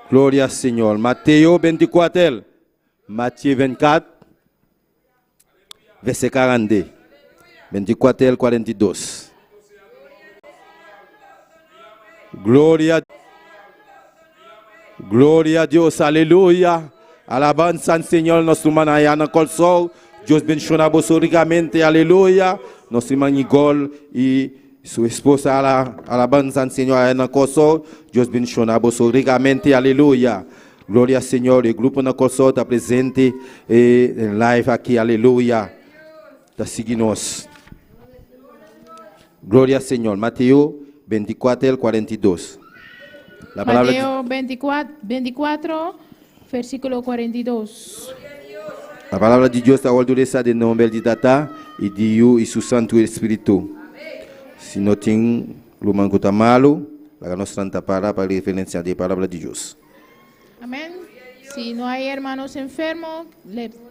B: Gloria al Señor. Mateo 24. Mateo 24. Verset 42. 24 al 42. Gloria a Dios, aleluya. Alabanza al Señor, nuestro manayana colsol. Dios bendiga a vosotros ricamente, aleluya. Nuestro hermano Igor y su esposa, alabanza al Señor en el colsol. Dios bendiga a vosotros ricamente, aleluya. Gloria al Señor, el grupo en el colsol está presente en live aquí, aleluya. Está siguiendo-nos. Gloria al Señor. Mateo 24 al 42. La palabra de,
E: Mateo 24, versículo 42.
B: a palavra de Deus está ordenada de nome de Tata e de Yu e seu Santo Espírito. Se não tem luman que está malo, la nossa santa para referência de palavra de Deus.
E: Amén. Si no hay hermanos enfermos,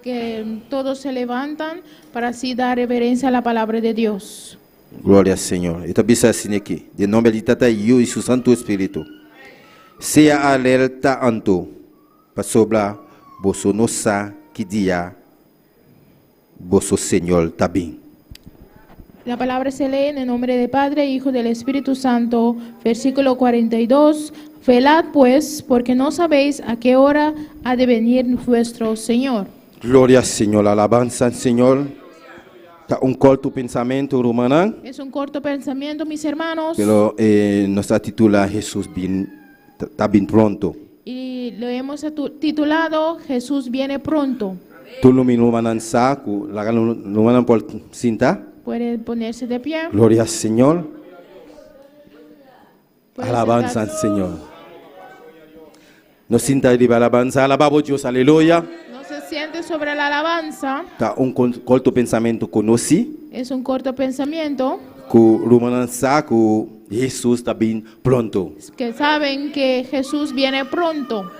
E: que todos se levantan para así dar reverencia a la palabra de Dios.
B: Glória ao Senhor. Eu também assim aqui, de nome de Tata e Yu e seu Santo Espírito. Seja alerta anto, para sobra, você não sabe que dia, você Senhor está bem.
E: La palabra se lee en el nombre del Padre, Hijo y del Espíritu Santo, versículo 42. Velad pues, porque no sabéis a qué hora ha de venir vuestro Señor.
B: Glória ao Senhor, alabança ao Senhor. Está corto pensamento romano,
E: Es un corto pensamiento, mis hermanos,
B: pero nuestra titula Jesús está bien pronto.
E: y lo hemos titulado Jesús viene pronto.
B: Todo el mundo romano saco, la romana por cinta.
E: Puede ponerse de pie.
B: Glória ao Senhor.
E: Puede
B: Alabanza al
E: sentarse.
B: Señor. No sinta de alabanza, alabamos Dios, aleluya.
E: No se siente sobre la alabanza.
B: Está corto pensamento conosco,
E: Es un corto pensamiento.
B: que romano saco, Jesús está bien pronto.
E: Que saben que Jesús viene pronto.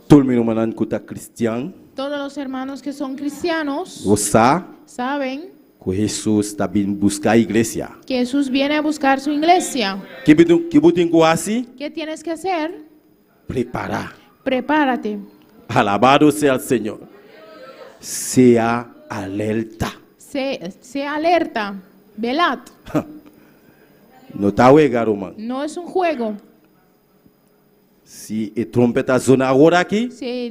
B: Todo el mundo romano que está cristiano,
E: Todos los hermanos que son cristianos
B: você
E: saben
B: que Jesús está bien buscar a iglesia.
E: que Jesús viene a buscar su iglesia.
B: Que botem assim?
E: ¿Qué tienes que hacer?
B: Preparar.
E: Prepárate.
B: Alabado sea el Señor. Sea alerta.
E: Sé alerta. Velad.
B: No está juega, romano.
E: No es un juego.
B: Se a trompeta zona agora aqui,
E: Si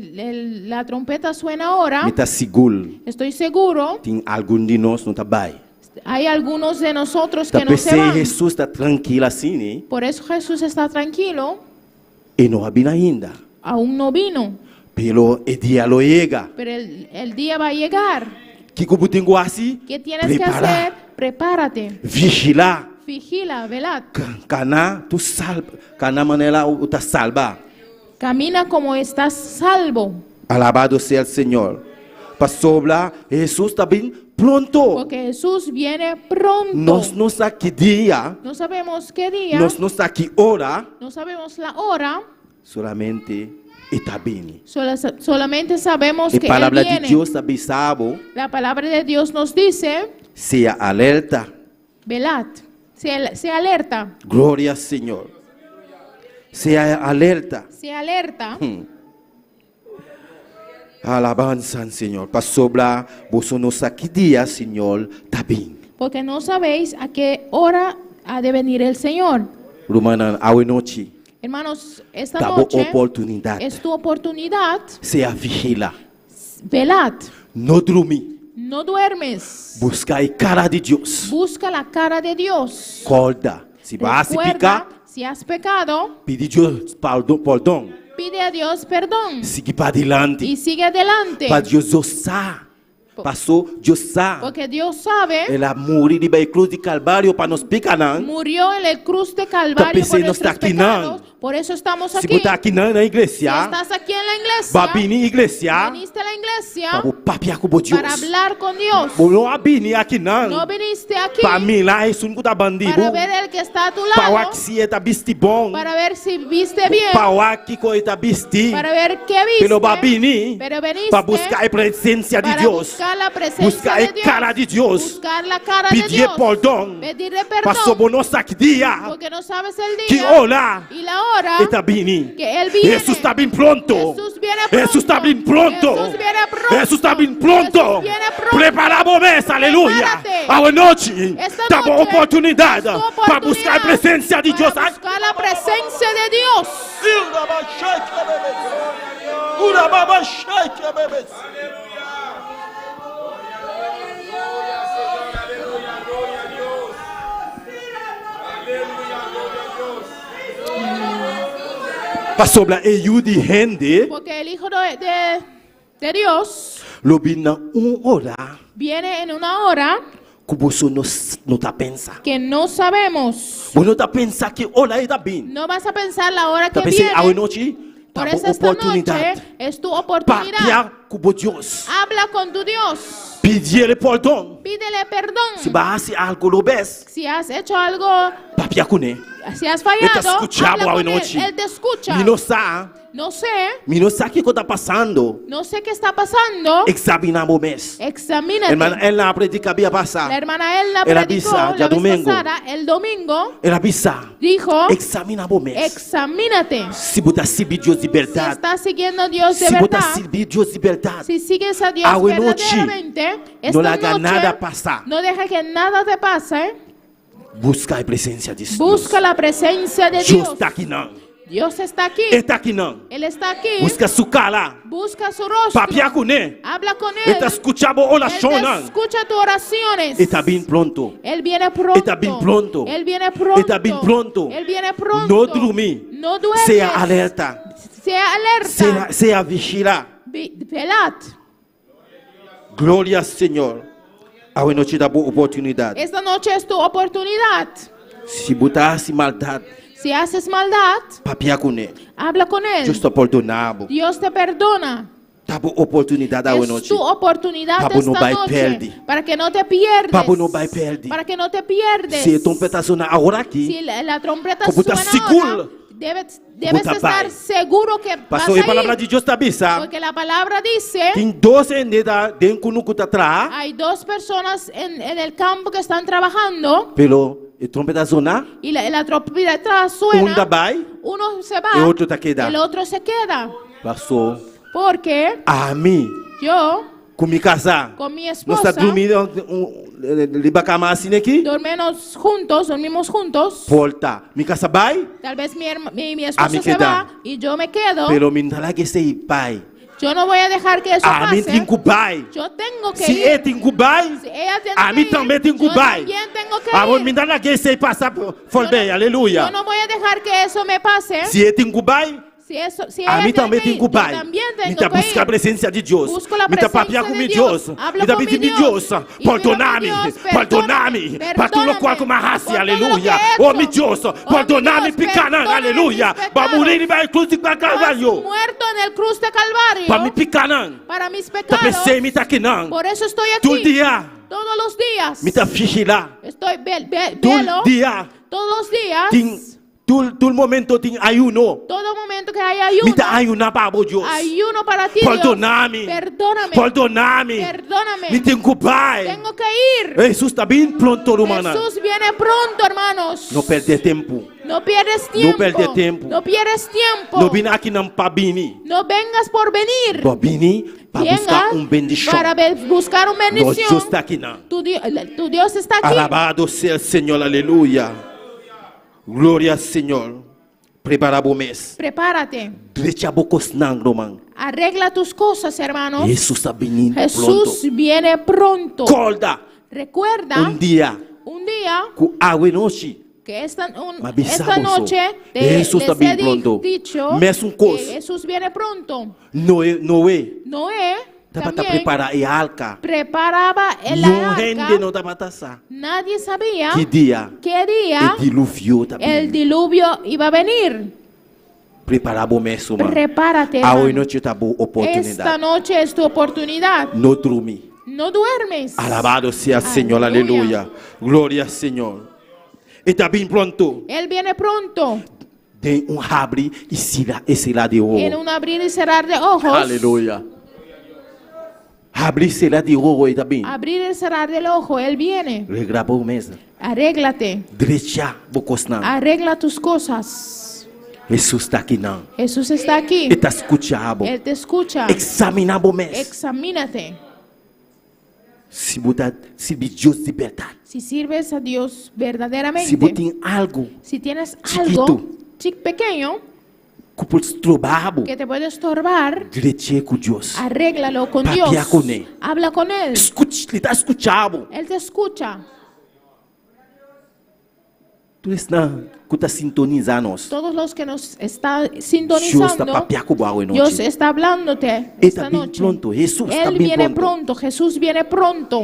E: la trompeta suena ahora,
B: me está seguro.
E: estoy seguro,
B: Tem algum de nós não está bem.
E: hay algunos de nosotros
B: Está
E: que no se
B: pensando
E: van.
B: Jesus está tranquilo assim, né?
E: Por eso Jesús está tranquilo.
B: E não vem ainda.
E: Aún no vino,
B: Pelo o dia lo chega.
E: pero el día va a llegar.
B: Que eu tenho assim?
E: ¿Qué tienes que hacer? Prepárate.
B: Vigilar.
E: Vigila, velad.
B: Cana tu salva. Cana manela o ta salva.
E: Camina como estás salvo.
B: Alabado sea el Señor. Pasobra, Jesus está bem pronto.
E: Porque Jesús viene pronto.
B: Nós não está aqui dia.
E: No sabemos qué día.
B: Nós não está aqui hora.
E: No sabemos la hora.
B: Solamente está bem.
E: Solamente sabemos
B: A
E: que Él
B: palavra de
E: viene.
B: Deus também sabe.
E: La palabra de Dios nos dice,
B: Seja alerta.
E: velad. Se alerta.
B: Glória ao Senhor. Seja alerta.
E: Se alerta.
B: Alabanza al Señor. Pasobra, vos no sabéis qué día, Señor, está bien.
E: Porque no sabéis a qué hora ha de venir el Señor.
B: Romana, hoy noche,
E: Hermanos, esta
B: dá
E: noche
B: oportunidad.
E: es tu oportunidad.
B: Sea vigila.
E: Velad.
B: No dormir.
E: No duermes.
B: Busca a cara de Dios.
E: Busca la cara de Dios.
B: Acorda. Se vas a
E: Recuerda,
B: pecar,
E: si has pecado,
B: pide Dios perdón.
E: pide a Dios perdón
B: Sigue para adelante.
E: y sigue adelante.
B: Para Dios usar. Pasó, Dios sabe.
E: Porque Dios sabe,
B: Ela morreu de la cruz de Calvário para nos pecar, não?
E: murió en el cruz de Calvario por
B: pensando
E: nuestros
B: está aquí,
E: pecados. Por eso estamos
B: Se
E: aquí.
B: você está aqui na
E: Si
B: igreja,
E: estás aquí en la
B: vai
E: iglesia,
B: vir na igreja,
E: viniste a la iglesia
B: para papiar com Deus.
E: para hablar con Dios.
B: Não vai vir aqui,
E: No
B: não.
E: viniste aquí
B: Para mim, lá, é um da bandido.
E: para ver el que está a tu
B: Para
E: lado,
B: o que está vestido bom.
E: para ver si viste bien,
B: Para o que está vestido.
E: para ver qué viste,
B: Pero vai vir
E: pero veniste
B: para buscar a presença de
E: para
B: Deus.
E: buscar la presencia
B: Buscar
E: de
B: a
E: Dios,
B: cara de Deus.
E: buscar la cara de
B: Pedir
E: Dios,
B: perdão.
E: pedirle
B: Para
E: perdón,
B: sobre nós aqui dia.
E: porque no sabes el
B: Que
E: día
B: olá
E: y la hora
B: está vindo.
E: que Él viene.
B: Jesus está bem pronto.
E: Jesús viene pronto.
B: Jesus está bem pronto.
E: Jesús viene pronto.
B: Jesus está bem pronto.
E: Jesús viene pronto.
B: Prepara a promessa, aleluia.
E: Prepárate.
B: A noite,
E: Esta
B: dá uma
E: noche
B: oportunidade
E: es tu
B: para buscar a presença de Deus.
E: para buscar la presencia de Dios.
B: Passou lá e eu de rende,
E: Porque el Hijo de Dios
B: lo bina hora,
E: viene en una hora
B: Kuboso no ta pensa.
E: que no sabemos.
B: Bueno ta pensa que hola está bien.
E: No vas a pensar la hora que
B: Ta pensa a
E: viene.
B: noche.
E: Por
B: Ta
E: eso esta
B: oportunidad.
E: noche es tu
B: Pa
E: oportunidad.
B: pia kubo Dios.
E: Habla con tu Dios.
B: Pedir pardon.
E: Pídele perdón.
B: Se ba se algo lo bes.
E: Si has hecho algo,
B: Pa pia kune.
E: si has
B: Él te
E: fallado,
B: escucha,
E: habla con él.
B: noche.
E: Él te escucha.
B: No sé qué está pasando.
E: No sé qué está pasando.
B: Examinamos mes.
E: Examínate.
B: Hermana, él la predica había
E: La
B: pasado.
E: hermana Elna
B: Él
E: predicó
B: avisa, ya
E: la vez
B: domingo.
E: pasada, el domingo,
B: Él avisa.
E: dijo,
B: Examinamos mes.
E: examínate.
B: Si você servir Dios de
E: Si
B: verdad.
E: estás siguiendo a Dios de
B: Si você
E: verdad,
B: servir Dios de verdad.
E: si sigues a Dios
B: Agua y noche,
E: verdaderamente,
B: no
E: esta
B: le haga
E: noche,
B: nada pasar.
E: no deja que nada te pase.
B: Busca a presencia de Dios.
E: Busca la presencia de
B: Dios
E: Dios.
B: está aquí não.
E: Dios está aquí.
B: Está aqui não.
E: Él está aquí.
B: Busca su cara.
E: Busca su rostro.
B: Papia com ele.
E: Habla con
B: Ele
E: él.
B: está escutando a
E: Él
B: oração
E: te
B: não.
E: escucha tus oraciones.
B: Ele está bem pronto.
E: Él viene pronto.
B: Está bien pronto.
E: Él viene pronto.
B: Está bien pronto.
E: Él viene pronto.
B: No dormir.
E: No duermes.
B: Seja alerta.
E: Sea alerta.
B: Seja vigilar.
E: Velad.
B: Glória ao Senhor. A noite da boa oportunidade.
E: Esta noche es tu oportunidad.
B: Se botasse maldade,
E: Si haces maldad,
B: papia com ele.
E: habla con él.
B: Justo perdonado.
E: Dios te perdona.
B: Tá boa oportunidade a
E: Es
B: noite.
E: tu oportunidad
B: Pablo no
E: esta
B: vai
E: noche
B: perder.
E: para que no te pierdes.
B: Pablo no vai perder.
E: Para que no te pierdes.
B: Se a trompeta sonar agora aqui,
E: Si la trompeta
B: Como
E: suena
B: está seguro.
E: ahora, debes
B: está
E: estar
B: vai.
E: seguro que vas
B: pastor,
E: a
B: a palavra
E: ir.
B: de Deus está bisa.
E: Porque la palabra dice,
B: Tem 12 endedas dentro do que atrás,
E: hay dos personas en el campo que están trabajando
B: pelo a trompeta sonar,
E: y la trompeta
B: um
E: suena,
B: da vai,
E: uno se
B: e
E: va,
B: outro tá quedando.
E: el otro se queda.
B: Pastor,
E: Porque
B: a mim,
E: yo,
B: com me casar,
E: con mi
B: nós está
E: esposa,
B: dormindo de cama assim aqui,
E: dormimos juntos.
B: volta, me casa vai,
E: Tal vez mi
B: A
E: esposo
B: mí
E: se
B: queda.
E: va y yo me quedo.
B: pelo me dá lá que sei pai.
E: Yo no voy a dejar que eso
B: A mim
E: pase.
B: tem que pai.
E: Yo tengo que
B: Se
E: ir.
B: ele tem que pai,
E: Si ella tiene
B: a
E: que
B: mim
E: ir,
B: também tem que
E: yo
B: pai.
E: también tengo que
B: A
E: ir.
B: me dá lá que sei passar por bem,
E: Yo
B: aleluia.
E: no voy a dejar que eso me pase.
B: Se ele tem que pai,
E: Si
B: a
E: ella
B: mim
E: tiene
B: também
E: que
B: tem
E: ir,
B: que
E: yo
B: pai.
E: también
B: Me
E: tengo
B: tá
E: que
B: buscar a
E: ir.
B: presença de Deus.
E: Busco la
B: Me tá
E: presencia
B: papiar com
E: de
B: meu
E: Dios.
B: Deus.
E: Hablo
B: Me tá
E: con mi
B: pedindo
E: Dios.
B: Deus.
E: Y pido a mi
B: Perdoname.
E: Dios,
B: Perdoname. Para tudo lo qual como raça,
E: por todo lo
B: aleluia.
E: que he
B: Oh,
E: hecho.
B: meu Deus.
E: Oh,
B: Perdoname,
E: mi Dios,
B: picanã,
E: perdóname
B: aleluia.
E: mis pecados.
B: Para morir e vai cruz para
E: Tú has
B: Calvário.
E: muerto en el cruz de Calvario
B: Para me picanã.
E: para mis
B: Tá
E: pecados.
B: pensei, me tá aqui não.
E: Por eso estoy
B: Todo
E: aquí
B: dia.
E: todos los días.
B: Me tá vigilar.
E: Estoy velo
B: Todo dia.
E: todos los días.
B: Tem todo momento tem ayuno.
E: Todo momento que hay ayuno.
B: Me tá ayunar para Deus.
E: Ayuno para ti, Dios.
B: Perdoname.
E: Perdóname.
B: Perdoname.
E: Perdóname.
B: Me tem que pai.
E: Tengo que ir.
B: Jesus está bem pronto, romana.
E: Jesús viene pronto, hermanos.
B: Não perde tempo.
E: No pierdes tiempo.
B: perde tiempo.
E: No pierdes tiempo.
B: Não vim aqui não para bini.
E: No vengas por venir.
B: Para bini para buscar
E: Vengas
B: bendição.
E: para buscar una
B: Nós
E: bendición.
B: Deus está aqui não.
E: Tu Dios está aquí.
B: Alabado seja o Senhor, aleluia. Glória ao Senhor. Prepara o mês.
E: Prepárate.
B: Derecha bocos não, roman.
E: Arregla tus cosas, hermanos.
B: Jesus está vindo
E: Jesús
B: pronto.
E: viene pronto.
B: Acorda
E: Recuerda
B: dia
E: un día
B: com água e noite.
E: que esta
B: Avisamos.
E: noche
B: Jesús
E: les
B: está bien
E: he
B: pronto.
E: dicho
B: Mes un cos.
E: que Jesús viene pronto.
B: Noé
E: Noé
B: estava
E: también
B: preparar a arca.
E: preparaba el
B: Não rende
E: arca.
B: não estava passar.
E: Nadie sabía
B: Que dia?
E: qué día
B: O dilúvio
E: el
B: também.
E: diluvio iba a venir.
B: Preparar o mês, mano.
E: Prepárate,
B: A
E: hermano.
B: noite está boa
E: Esta
B: oportunidade.
E: noche es tu oportunidad.
B: Não dormir.
E: No duermes.
B: Alabado seja o Senhor,
E: Aleluia.
B: aleluia. Glória ao Senhor. Está bem pronto.
E: Él viene pronto.
B: Tem abre e será de
E: En
B: ouro.
E: un abrir y cerrar de ojos.
B: Aleluia. Abre e será de ouro, está bem.
E: Abrir y cerrar del ojo. Él viene.
B: Regrava o mês.
E: Arréglate.
B: Derecha bocos não.
E: Arregla tus cosas.
B: Jesus está aqui não.
E: Jesús está aquí.
B: Está escutando.
E: Él te escucha.
B: Examinar o mês.
E: Examínate.
B: Se botar, se Deus de verdade.
E: Si sirves a Dios
B: Se
E: verdaderamente.
B: você tem algo
E: Si tienes
B: Chiquito.
E: algo pequeño
B: que pode trobar,
E: que te puede estorbar,
B: direite com Deus.
E: arréglalo con
B: Papia
E: Dios.
B: con él.
E: Habla con Él.
B: Escute, ele está escutando.
E: Él te escucha.
B: Tu está sintonizando.
E: Todos los que nos está
B: Deus está
E: sintonizando,
B: papia com boa
E: Dios
B: noite.
E: está hablándote
B: Está
E: esta
B: bem
E: noche.
B: pronto. Jesus está
E: Él
B: bem
E: viene
B: pronto.
E: pronto. Jesús viene pronto.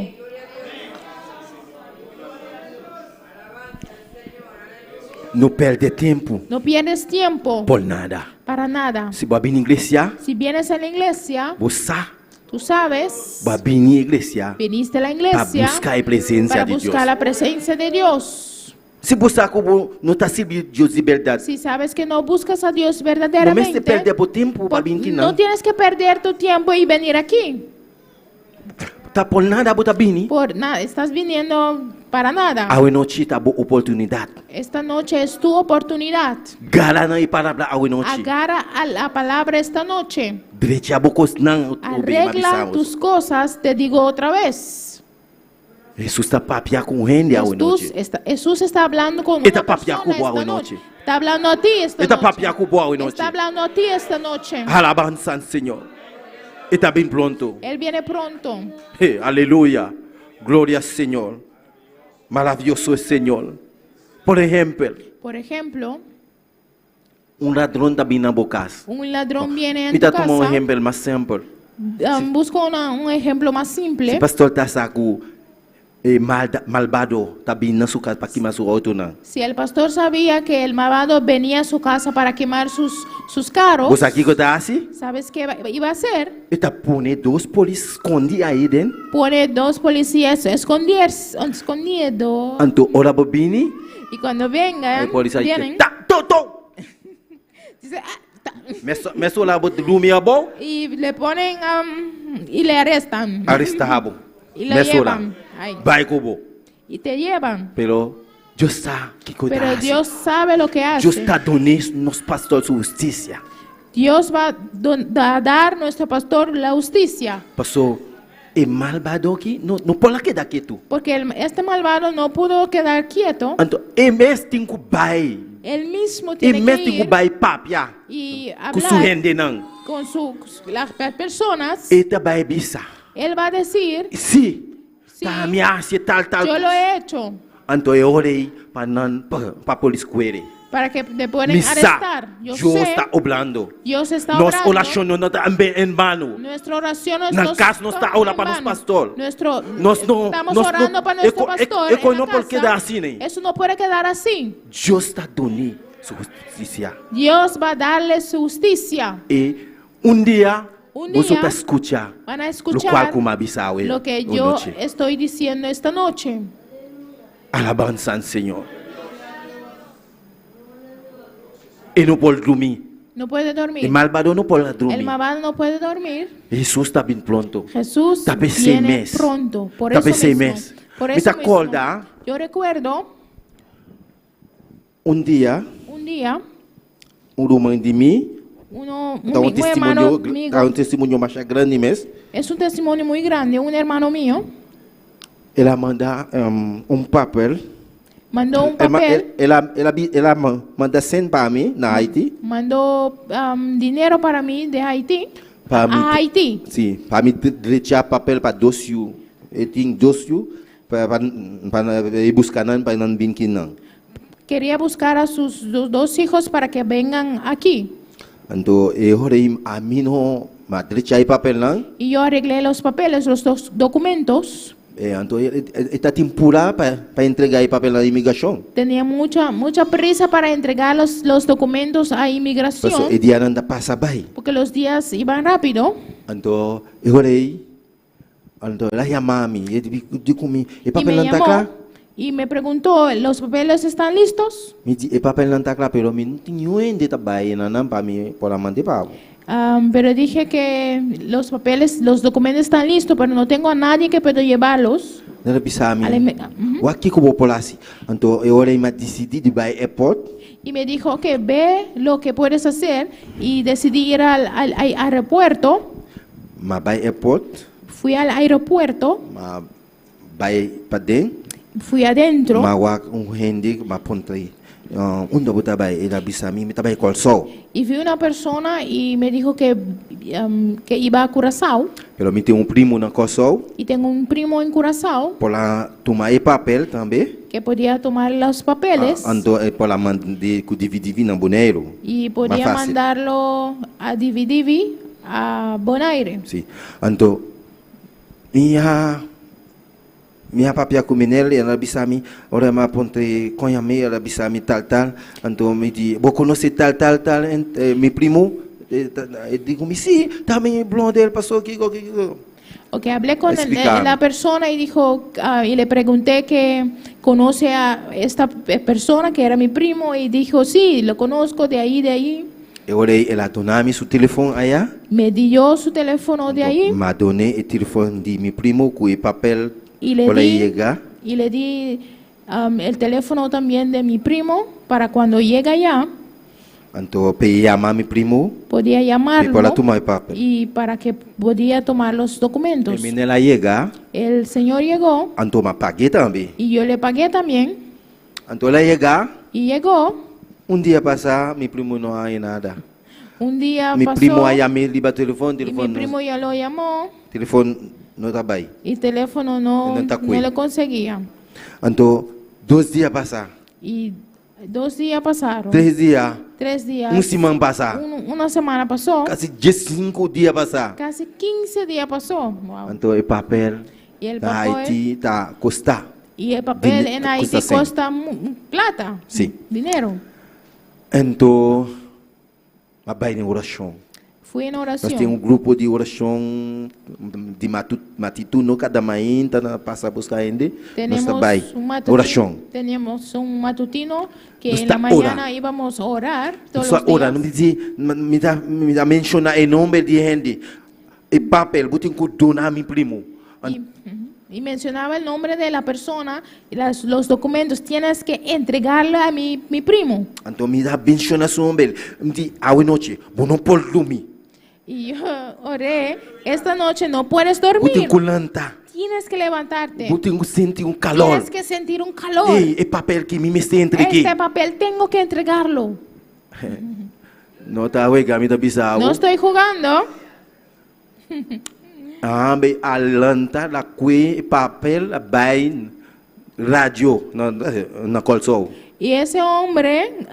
B: não perde tempo
E: No pierdes tiempo
B: por nada.
E: para nada.
B: Se vai vir na igreja,
E: Si vienes a la iglesia,
B: você
E: tú sabes,
B: vai vir na igreja
E: viniste a la
B: para
E: iglesia
B: buscar a presença
E: para
B: de Deus.
E: buscar la presencia de Dios.
B: Se você não está servindo Deus de verdade,
E: Si sabes que no buscas a Dios
B: não
E: verdaderamente,
B: se perde por tempo para
E: por-
B: vir aqui
E: no
B: não.
E: tienes que perder tu tiempo y venir aquí.
B: Tá por nada, você vir.
E: Por nada, estás viniendo para nada.
B: A noite tá boa oportunidade.
E: Esta noche es tu oportunidad.
B: Garana e palavra a noite.
E: Agarra a la palabra esta noche.
B: Direita bocos não
E: Arregla tus cosas, te digo otra vez.
B: Jesus está papiar com gente a noite.
E: Jesús está hablando con
B: Está
E: una
B: papiando
E: persona
B: con vos
E: esta
B: hoy
E: noche.
B: noche.
E: Está hablando a ti esta
B: Está
E: noche.
B: papiar com boa noite.
E: Está hablando a ti esta noche.
B: Alabanza, Senhor. Está bem pronto.
E: Él viene pronto.
B: Aleluia. Glória ao Senhor. Maravilhoso é Senhor. Por exemplo,
E: Por ejemplo,
B: ladrão está bem na boca.
E: un ladrón viene en
B: Me
E: tu
B: dá tomar
E: casa.
B: exemplo mais simples.
E: Busco un ejemplo más
B: Se
E: simple.
B: o pastor está saco malvado, está bem na sua casa para queimar sua auto não.
E: Si el pastor sabía que el malvado venía a su casa para quemar sus carros,
B: Você aqui que está assim?
E: ¿sabes qué iba a hacer?
B: Está pondo dois polícias escondidos aí dentro.
E: Pone dos policías escondidos.
B: Então, ora bobini.
E: Y cuando vengan,
B: Aí polícia aí.
E: vienen,
B: Tá, tô.
E: dice, "Ah, ta",
B: Me sou lá bot dormir a bom.
E: y le ponen y le arrestan.
B: Arrestado.
E: Y lo
B: Me sou lá.
E: llevan. Ay,
B: Vai como.
E: y te llevan.
B: Pero Deus sabe que coisa
E: Pero
B: hace.
E: Dios sabe lo que
B: Deus
E: hace.
B: está dando nos pastores sua justiça.
E: Dios va a dar a nuestro pastor la justicia.
B: Pastor, é malvado aqui? Não pode quedar quieto.
E: Porque este malvado no pudo quedar quieto.
B: Então, é mesmo tem que vai.
E: Él mismo
B: É
E: tiene
B: mesmo
E: que
B: tem que
E: ir
B: vai papia.
E: y
B: Com sua
E: hablar
B: rende não.
E: con las personas.
B: E vai bisa.
E: Él va a decir,
B: Sim.
E: Sí.
B: Tá ameaça tal.
E: yo lo he hecho,
B: Então, eu orei para polícia coere.
E: para que te puedan
B: Misa,
E: arrestar. Yo
B: Deus
E: sé,
B: está obrando.
E: Dios está
B: Nossa
E: orando.
B: oração não está em vano.
E: Nuestra oración no
B: Na casa não está orando para nosso pastor.
E: Estamos orando para nuestro pastor.
B: Eco
E: en la
B: não pode
E: casa.
B: quedar assim, né?
E: Eso no puede quedar así.
B: Deus está dando sua justiça.
E: Dios va a darle su justicia.
B: E dia,
E: Un
B: você
E: día
B: vai escutar
E: Van a
B: o qual
E: escuchar
B: como avisar
E: lo que yo estoy diciendo esta noche.
B: Alabança ao Senhor. E não pode dormir.
E: No puede
B: E
E: dormir.
B: malvado não pode
E: El
B: dormir.
E: malvado no puede dormir.
B: Jesus está bem pronto.
E: Jesús
B: Está bem 6
E: viene
B: meses.
E: pronto. Por
B: Está
E: eso
B: bem 6
E: mismo.
B: meses.
E: Por
B: Me
E: eso
B: acorda,
E: mismo. Yo recuerdo
B: dia,
E: un día,
B: irmão de mim,
E: un
B: dá
E: hermano amigo,
B: testemunho mais grande mesmo.
E: es un testimonio muy grande, un hermano mío
B: Ela manda papel.
E: mandó un papel,
B: Ela manda 100 para mim na Haiti.
E: mandó dinero para mí de Haití
B: Para mim,
E: a Haití.
B: sim, para mim retirar papel para dossier. Eu tinha dossier para ir buscar para não vir aqui não.
E: Quería buscar a sus dos hijos para que vengan aquí.
B: Então, eu orei a mim não, mas retirar papel não.
E: Y yo arreglé los papeles, los dos documentos.
B: Então, ele está tempura para entregar o papel na imigração.
E: Tenía mucha prisa para entregar los documentos a inmigración,
B: Porque o dia não passa bem.
E: porque los días iban rápido.
B: Então, eu orei. Então, ela chamou a mim. Eu disse, o
E: Y
B: papel
E: me
B: não está
E: llamó
B: claro?
E: y me preguntó, ¿los papeles están listos?
B: Me disse, o papel não está claro, mas eu não tenho onde trabalhar, não para mim, para manter para.
E: Pero dije que los papeles, los documentos están listos, pero no tengo a nadie que pueda llevarlos.
B: Ela disse a mim,
E: Uhum.
B: o aqui que eu vou por assim. Então, eu orei, mas decidi de ir ao airport.
E: Y me dijo que ve lo que puedes hacer y decidí ir al aeropuerto.
B: Mas vai ao airport,
E: Fui al aeropuerto,
B: mas vai para dentro,
E: fui adentro
B: mas gente, mas ponte onde eu trabalho, ela disse a mim, eu trabalho com o sol.
E: y vi una persona y me dijo que iba a Curazao
B: Pero me tenho primo na Kosovo,
E: y tengo un primo en Curazao
B: por lá tomar o papel também.
E: que podía tomar los papeles
B: Então, por lá mandar com dividir na Bonaire.
E: y podía
B: Más fácil.
E: mandarlo a Dividivi a Bonaire.
B: Sim. Então, minha papia kuminel ela bisami ora ma ponte konhame ela bisami tal então me di vou conhecer tal mi primo digo me sim também blonde ele passou aqui.
E: Ok, hablé con
B: Explicar.
E: la persona y dijo, y le pregunté que conoce a esta persona que era mi primo y dijo, sí, lo conozco de ahí.
B: Eu orei ela donami su telefone allá.
E: Me dio su teléfono de ahí
B: Ma donné el teléfono de mi primo con el papel
E: y le
B: para
E: di,
B: llegar.
E: y le di el teléfono también de mi primo para cuando llega allá
B: Então para chamar mi primo
E: podía llamarlo
B: para tomar el papel.
E: y para que podía tomar los documentos.
B: E ela llegar,
E: El señor llegó
B: então ma paguei também.
E: y yo le pagué también
B: Então ela llegar,
E: y llegó.
B: dia passar, mi primo não há nada.
E: Un día
B: Mi
E: pasó
B: primo a llamar liba
E: y mi primo ya lo llamó
B: telefone não tá bem.
E: y el teléfono no lo conseguía.
B: Então 2 dias passar,
E: Y 2 días pasaron,
B: 3 dias,
E: 3 días,
B: semana passar,
E: una semana pasó,
B: quase 15 dias passar.
E: casi 15 días pasó. Wow.
B: Então o papel
E: Y el
B: na
E: papel,
B: Haiti tá custar.
E: y el papel en Haití
B: cuesta cien.
E: cuesta plata,
B: Sí.
E: dinero.
B: Então, ma vai em oração.
E: Fui en
B: Nós
E: oración.
B: temos grupo de oração de matituno cada manhã, tá passa buscar ainda. Nós
E: Tenemos
B: trabalha
E: un matutino,
B: oração.
E: teníamos un matutino que
B: Nos
E: en la
B: está
E: mañana
B: ora.
E: íbamos a orar todos
B: Só
E: los
B: ora,
E: días.
B: não diz, me dá mencionar o nome de gente. E papel, botem que donar meu primo.
E: Y mencionaba el nombre de la persona y los documentos. Tienes que entregarle a mi primo.
B: Então me dá mencionar seu nome. Me diz, a noite, vou não pode dormir.
E: Y yo oré, esta noche no puedes
B: Botem
E: dormir.
B: que lanta.
E: Tienes que levantarte.
B: Botem que sentir calor.
E: Tienes que sentir un calor.
B: Ei, e papel que me está entregue.
E: Este papel tengo que entregarlo.
B: Não tá ruega, me dá bizarro.
E: No estoy jugando.
B: Be alanta la que papel bem radio na colsou.
E: Y ese hombre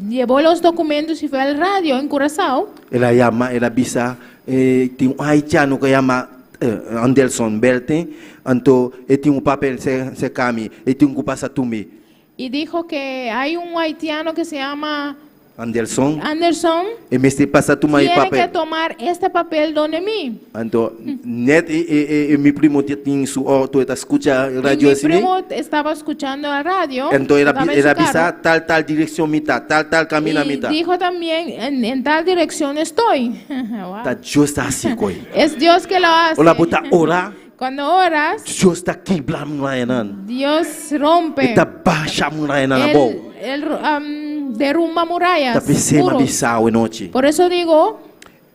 E: llevó los documentos y fue al radio en Curazao.
B: Ela chama, ela bisa tem haitiano que chama Anderson Belte, então tem papel se cami, tem que passar tumi.
E: Y dijo que hay un haitiano que se llama
B: Anderson,
E: Anderson.
B: e me se passa tuma
E: Tiene que
B: papel.
E: tomar este papel donde mí.
B: Então net mi primo tem su auto eta escucha
E: Y
B: radio
E: mi
B: assim.
E: primo estaba escuchando la radio.
B: Então
E: estaba en su
B: ela
E: carro.
B: bisa tal direção mita, tal caminho
E: Y
B: mita.
E: dijo también, en tal dirección estoy. Wow.
B: Tá justo assim coi.
E: Es Dios que lo hace.
B: Ola bota ora.
E: Cuando oras,
B: Dios está quebra murayanan.
E: Dios rompe.
B: Está baixa murayanan na boa.
E: Él derrumba murallas.
B: Está pensando
E: muros.
B: bisao e noite.
E: Por eso digo,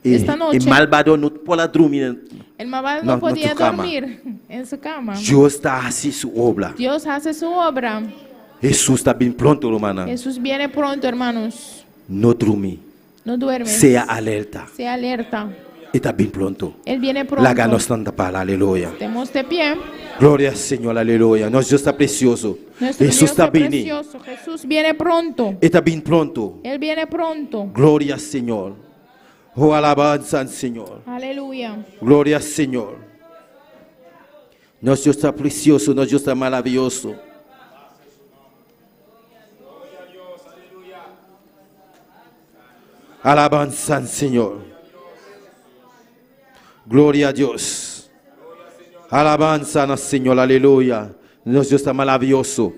E: esta
B: E
E: noche,
B: malvado não pode dormir.
E: el malvado
B: no
E: no podía
B: tu cama.
E: dormir en su cama.
B: Deus está assim sua obra.
E: Dios hace su obra.
B: Jesus está bem pronto, romana.
E: Jesús viene pronto, hermanos.
B: Não dormir.
E: No duermes.
B: Seja alerta.
E: Sea alerta.
B: Está bem pronto.
E: Él viene pronto.
B: Laga nós tanta para, aleluia.
E: Estemos de pie.
B: Glória ao Senhor, aleluia. Nosso Deus está precioso.
E: Nuestro
B: Jesus
E: Dios
B: está
E: es
B: bem.
E: precioso. Jesús viene pronto.
B: Está bem pronto.
E: Él viene pronto.
B: Glória ao Senhor. Oh, alabança ao Senhor.
E: Aleluya.
B: Glória ao Senhor. Nosso Deus está precioso, nosso Deus está maravilhoso. Alabanza al Señor. Gloria a Dios. Alabanza al Señor, aleluya. Nosso Deus está maravilhoso.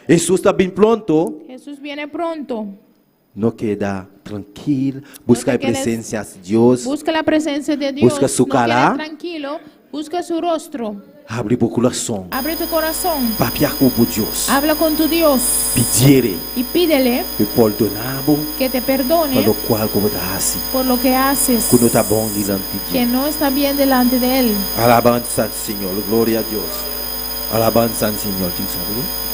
B: Jesus está bem pronto.
E: Jesús viene pronto.
B: Não queda tranquilo. Busca
E: No
B: a
E: te quedes-
B: presença de Deus.
E: Busca la presencia de Dios.
B: Busca su
E: No
B: cara.
E: quedes tranquilo. Busca su rostro.
B: Abre o coração.
E: Abre tu corazón.
B: Papiar com Deus.
E: Habla con tu Dios.
B: Pedir
E: Y pídele
B: e perdonamos
E: que te perdone
B: pelo qual como está assim.
E: por lo que haces
B: Quando está bom diante de
E: que
B: Deus.
E: no está bien delante de Él.
B: Alabanza al Señor, gloria a Dios. Alabanza al Señor. ¿Quién sabe?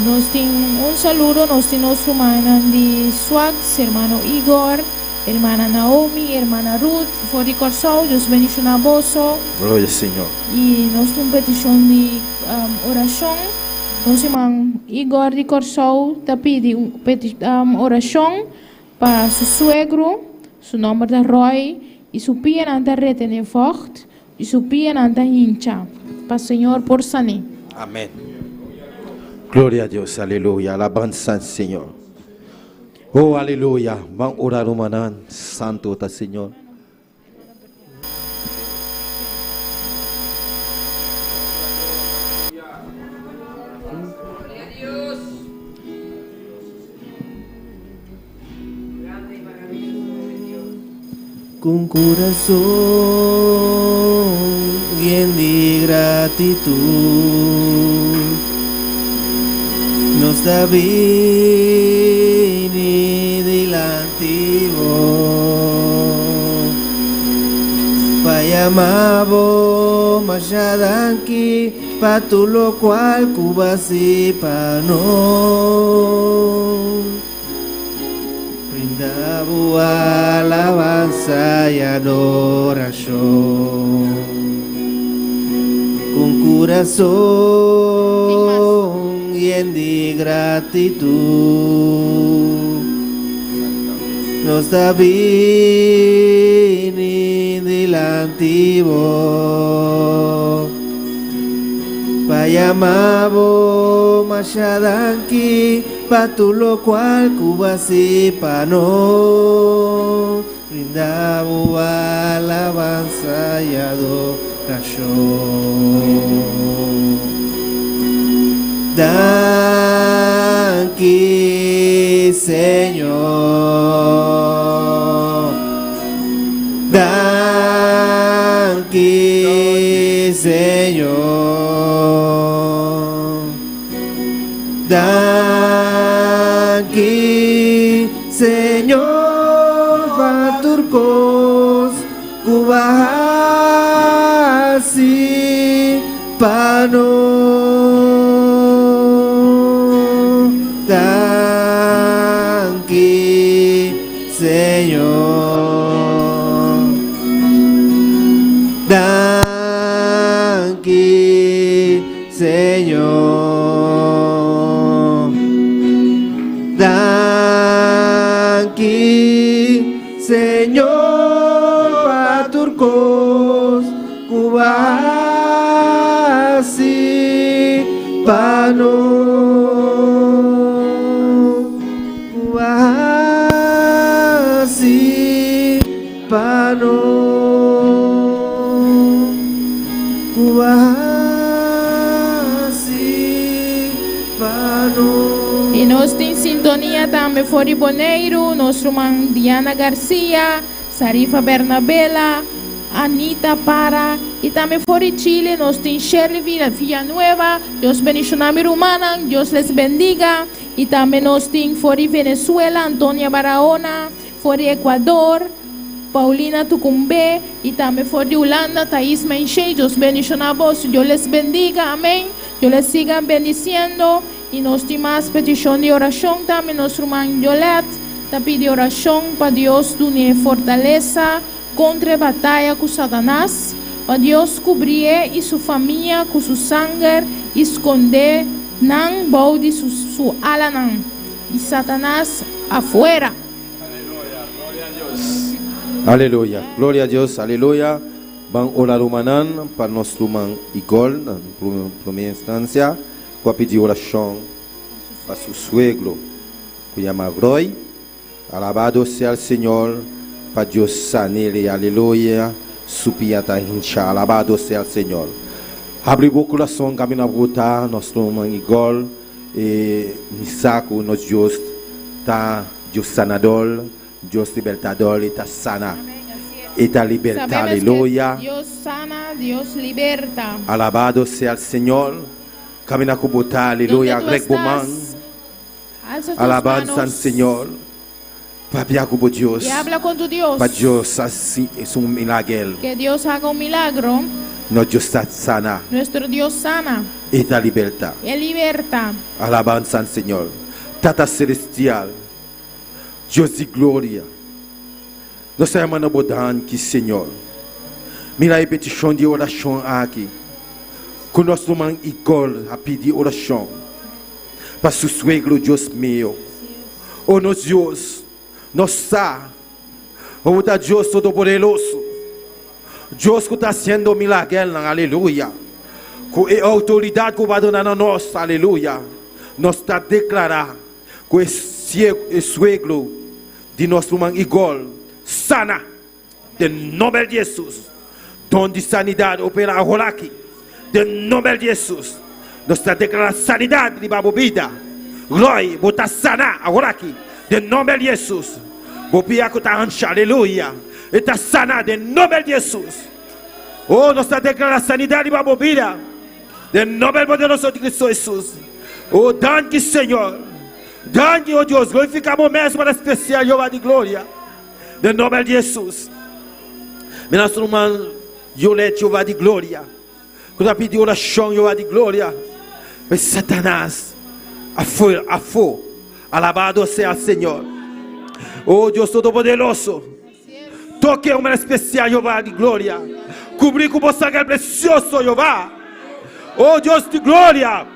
E: Nos tin un saludo, nos tin nuestro hermano de Swags, hermano Igor, hermana Naomi, hermana Ruth, Fori Corsau, Dios bendición a Boso,
B: Gloria al Señor.
E: y nos tin petición de oración. Nos hermano Igor de Corsau te pide oración para su suegro, su nombre de Roy, y su pie ante retene vocht, y su pie ante hincha. para Señor por sanar.
B: Amén. Gloria a Dios, aleluya. Alabanza al Señor. Oh, aleluya. Van a orar humanan. Santo está Señor.
F: Con corazón lleno de gratitud nos da bien delante pa llamabo machadanki pa tu lo cual cubasi pa no brindabo alabanza y adoración con corazón lleno de gratitud nos da bien delante pa llamabo machadanki pa tu lo cual cubasi pa no brindabo alabanza y adoración. Danki Señor, danki Señor, danki Señor, Baturcos, Cubasi, Pano. Señor, danki Señor, danki Señor, Paturcos, Cubasi, Pano. Pano, Cubasi, Pano.
E: E nós tem sintonia também Fori Boneiro, nosso irmão Diana Garcia, Sarifa Bernabela, Anita Para, e também Fori Chile, nós tem Shirley Villanueva, Deus bendicioname Rumana, Deus les bendiga, e também nós tem Fori Venezuela, Antônia Barahona, Fori Equador, Paulina Tucumbe, y también for de Holanda, Thais Menchey, Dios bendiga a vos, Dios les bendiga, amén, Dios les siga bendiciendo, y nos dimos petición de oración, también nuestro hermano Yolet, te pide oración para Dios darle fortaleza contra batalla con Satanás, para Dios cubrir y su familia con su sangre, y esconder nan baudi su ala nan, y Satanás afuera.
B: Aleluya, gloria a Dios, aleluya. Van a orar humanan para nuestro man Igor, en primera instancia, para pedir oración para su suegro, que llama Roy. Alabado sea el Señor, para Dios sanele, aleluya. Su piata hincha, alabado sea el Señor. Abre o coração, camina a botar, nuestro man Igor, mi saco, nos Dios, está Dios sanador. Dios libertador y está sana. Y está libertad, aleluya.
E: Dios sana, Dios liberta.
B: Alabado sea el Señor. Camina con botar, aleluya. Greg Bowman. Alabanza al Señor. Papia con Dios.
E: Y habla con tu Dios.
B: Para Dios así es un milagro.
E: Que Dios haga un milagro.
B: No Dios está sana.
E: Nuestro Dios sana.
B: Y está libertad.
E: Y liberta.
B: Alabanza al Señor. Tata celestial. Dios de glória, nós estamos abordando aqui, Senhor. Mira a petição de oração aqui. Com nosso irmão Igor a pedir oração para seu suegro, Deus meu. Oh, nosso Deus, nós sabemos, o Deus Todo-Poderoso, Deus que está sendo milagre, aleluia. com a autoridade que vai dar a nós, aleluia. Nós está declarar que esse suegro de nosso irmão Igor sana, de nome de Jesus. Dom de sanidade opera agora aqui, de nome de Jesus. Nós está declarando sanidade de babobida. Glória, botar sana agora aqui, de nome de Jesus. Bopia que está ancha, aleluia. Está sana, de nome de Jesus. Oh, nós está declarando sanidade de babobida. De nome de nosso Cristo Jesus. Oh, danke, Senhor. Danke, oh Deus. Glorificamos mesmo para especial, Jeová de glória. De nome de Jesus. Meu nosso irmão, Violette, Jeová de glória. Quando eu pedi oração, Jeová de glória. Mas Satanás, a fogo, alabado seja o Senhor. Oh, Deus Todo-Poderoso. Toque uma especial, Jeová de glória. Cobrir com o sangue precioso, Jeová. Oh, Deus de glória.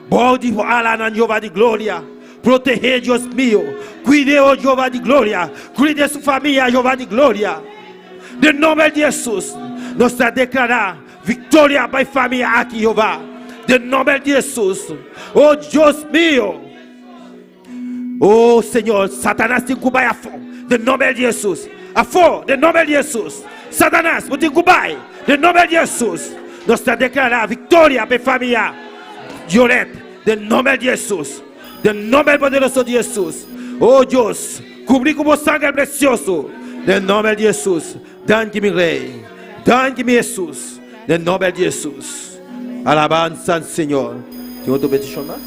B: Bode ala Jeová de glória. Proteger, Deus meu. Cuide, oh Jeová de glória. Cuide de sua família, Jeová de glória. De nome de Jesus. Nós está declarar vitória para a família aqui, Jeová. De nome de Jesus. Oh Deus meu. Oh Senhor, Satanás tem que ir a fogo. De nome de Jesus. A fogo, de nome de Jesus. Satanás, você tem que ir. De nome de Jesus. Nós está declarando vitória para a família Violette. De nome de Jesus. De nome poderoso de Jesus. Oh Deus, cobrir com o sangue precioso. De nome de Jesus. Danke-me, Rei. Danke-me, Jesus. De nome de Jesus. Alabanza, Senhor. Tem outra petição mais?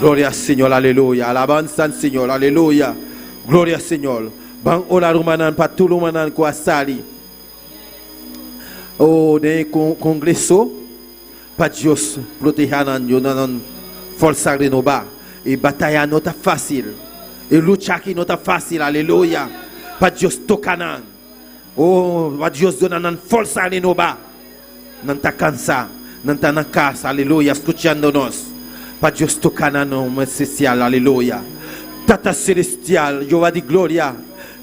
B: Glória ao Senhor, aleluia. Alabanza, Senhor, aleluia. Glória ao Senhor. Bang orar humanan, patul humanan ko asali. Oh, de congresso. Para Deus proteger nan força renovar. E batalha não está fácil. E lutar aqui não está fácil, aleluia. Para Deus tocar nan. Oh, para Deus donar nan força renovar. Não está cansado, não está na casa, aleluia, escutando nós. Para Deus tocar na nome especial, aleluia. Tata celestial, Jeová de glória.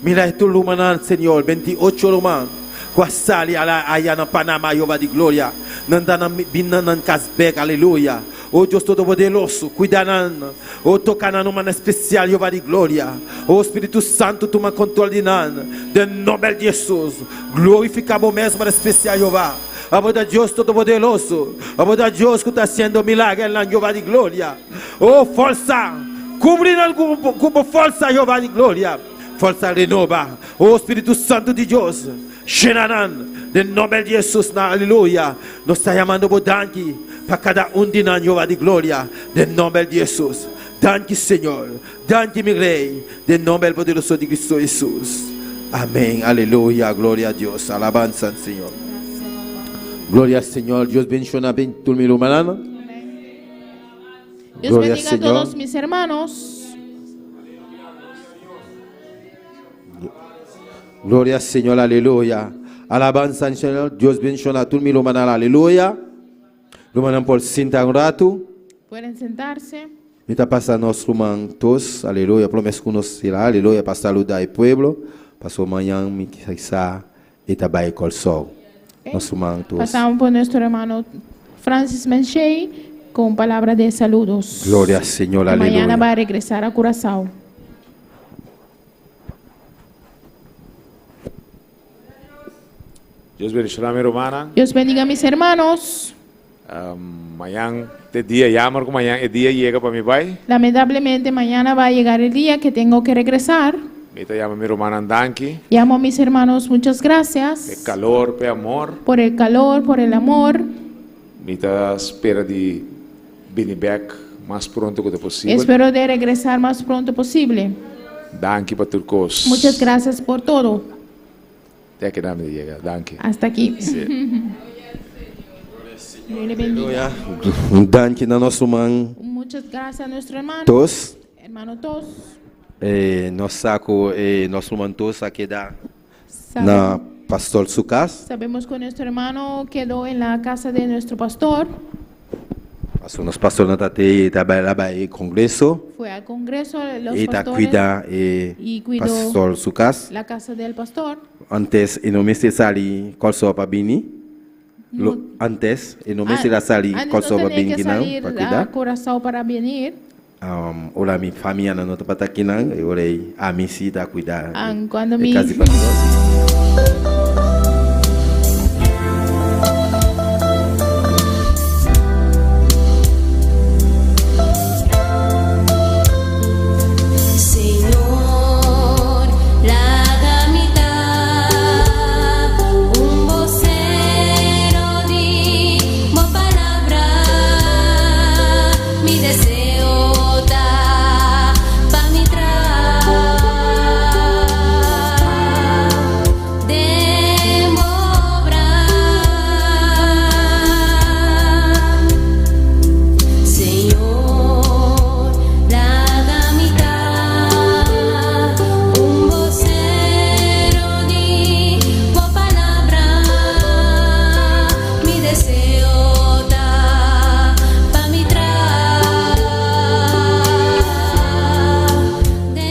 B: Mira tu lumanan, Senhor, 28 luman. Quasali allá na Panamá, Jeová de glória. Nanda na binan casbeg, aleluia. Oh Deus Todo-Poderoso, cuidando. Oh, toca na nome especial, Jeová de glória. Oh Espírito Santo, toma controle de nós. De nome de Jesus. Glorificamos mesmo especial, Jeová. Amor de Deus Todo-Poderoso. Amor de Deus que está sendo milagre na Jeová de glória. Oh, força. Cobrindo com força, Jeová de glória. Força renova. Oh, Espírito Santo de Deus. Shenanan. De nome de Jesus, aleluia. Nós estamos chamando por danke para cada de nós, Jeová de glória. De nome de Jesus. Danke, Senhor. Danke, meu Rei. De nome poderoso de Cristo Jesus. Amém. Aleluia. Glória a Deus. Alabanza, Senhor. Gloria al Señor. Dios bendiga a todo mi hermano.
E: Dios bendiga a todos mis hermanos.
B: Gloria al Señor, aleluya. Alabanza al Señor. Dios bendiga a todo mi hermano, aleluya. Hermano por sentar un rato.
E: Pueden sentarse.
B: Mita pasa nuestro mantos, aleluya. Promesa conocerá, aleluya. Para saludar al pueblo. Pasó mañana, mi quizá, eta bae col sol.
E: Pasamos por nuestro hermano Francis Menchey con palabra de saludos.
B: Gloria al Señor, aleluya.
E: Mañana va a regresar a Curazao.
G: Dios bendiga a mi hermana.
E: Dios bendiga a mis hermanos.
G: Mañana, este día, llamo que mañana el día llega para mi país.
E: Lamentablemente mañana va a llegar el día que tengo que regresar.
G: Me llamo a mi hermana Danki.
E: Llamo a mis hermanos, muchas gracias.
G: El calor, el amor.
E: Por el calor, por el amor.
G: Me espera de venir back más pronto que posible.
E: Espero de regresar más pronto posible.
G: Danki para tus cosas.
E: Muchas gracias por todo.
G: Ya que dame de llegar. Danki.
E: Hasta aquí.
G: Sí.
E: Dios le bendiga.
B: Danke na nosso man.
E: Muchas gracias a nuestro hermano.
B: Tos.
E: Hermano Tos.
B: Nós saco nosso man tos aqui da na pastor Sucas.
E: Sabemos que nuestro hermano quedó en la casa de nuestro pastor.
B: Pastor nos pastor na tate trabalha congresso.
E: Fue al congreso de los
B: E tá
E: pastores
B: cuida
E: y cuidó
B: pastor Sucas.
E: la casa del pastor.
B: Antes e não me sali qual só para bini. Antes, no me será salir
E: Antes
B: con
E: no tenía que
B: para
E: salir a
B: cuidar.
E: Curazao para venir.
B: Hola, mi familia no te pata aquí, y ahora a mí sí da cuidar.
E: Cuando mi
B: Casi pasó.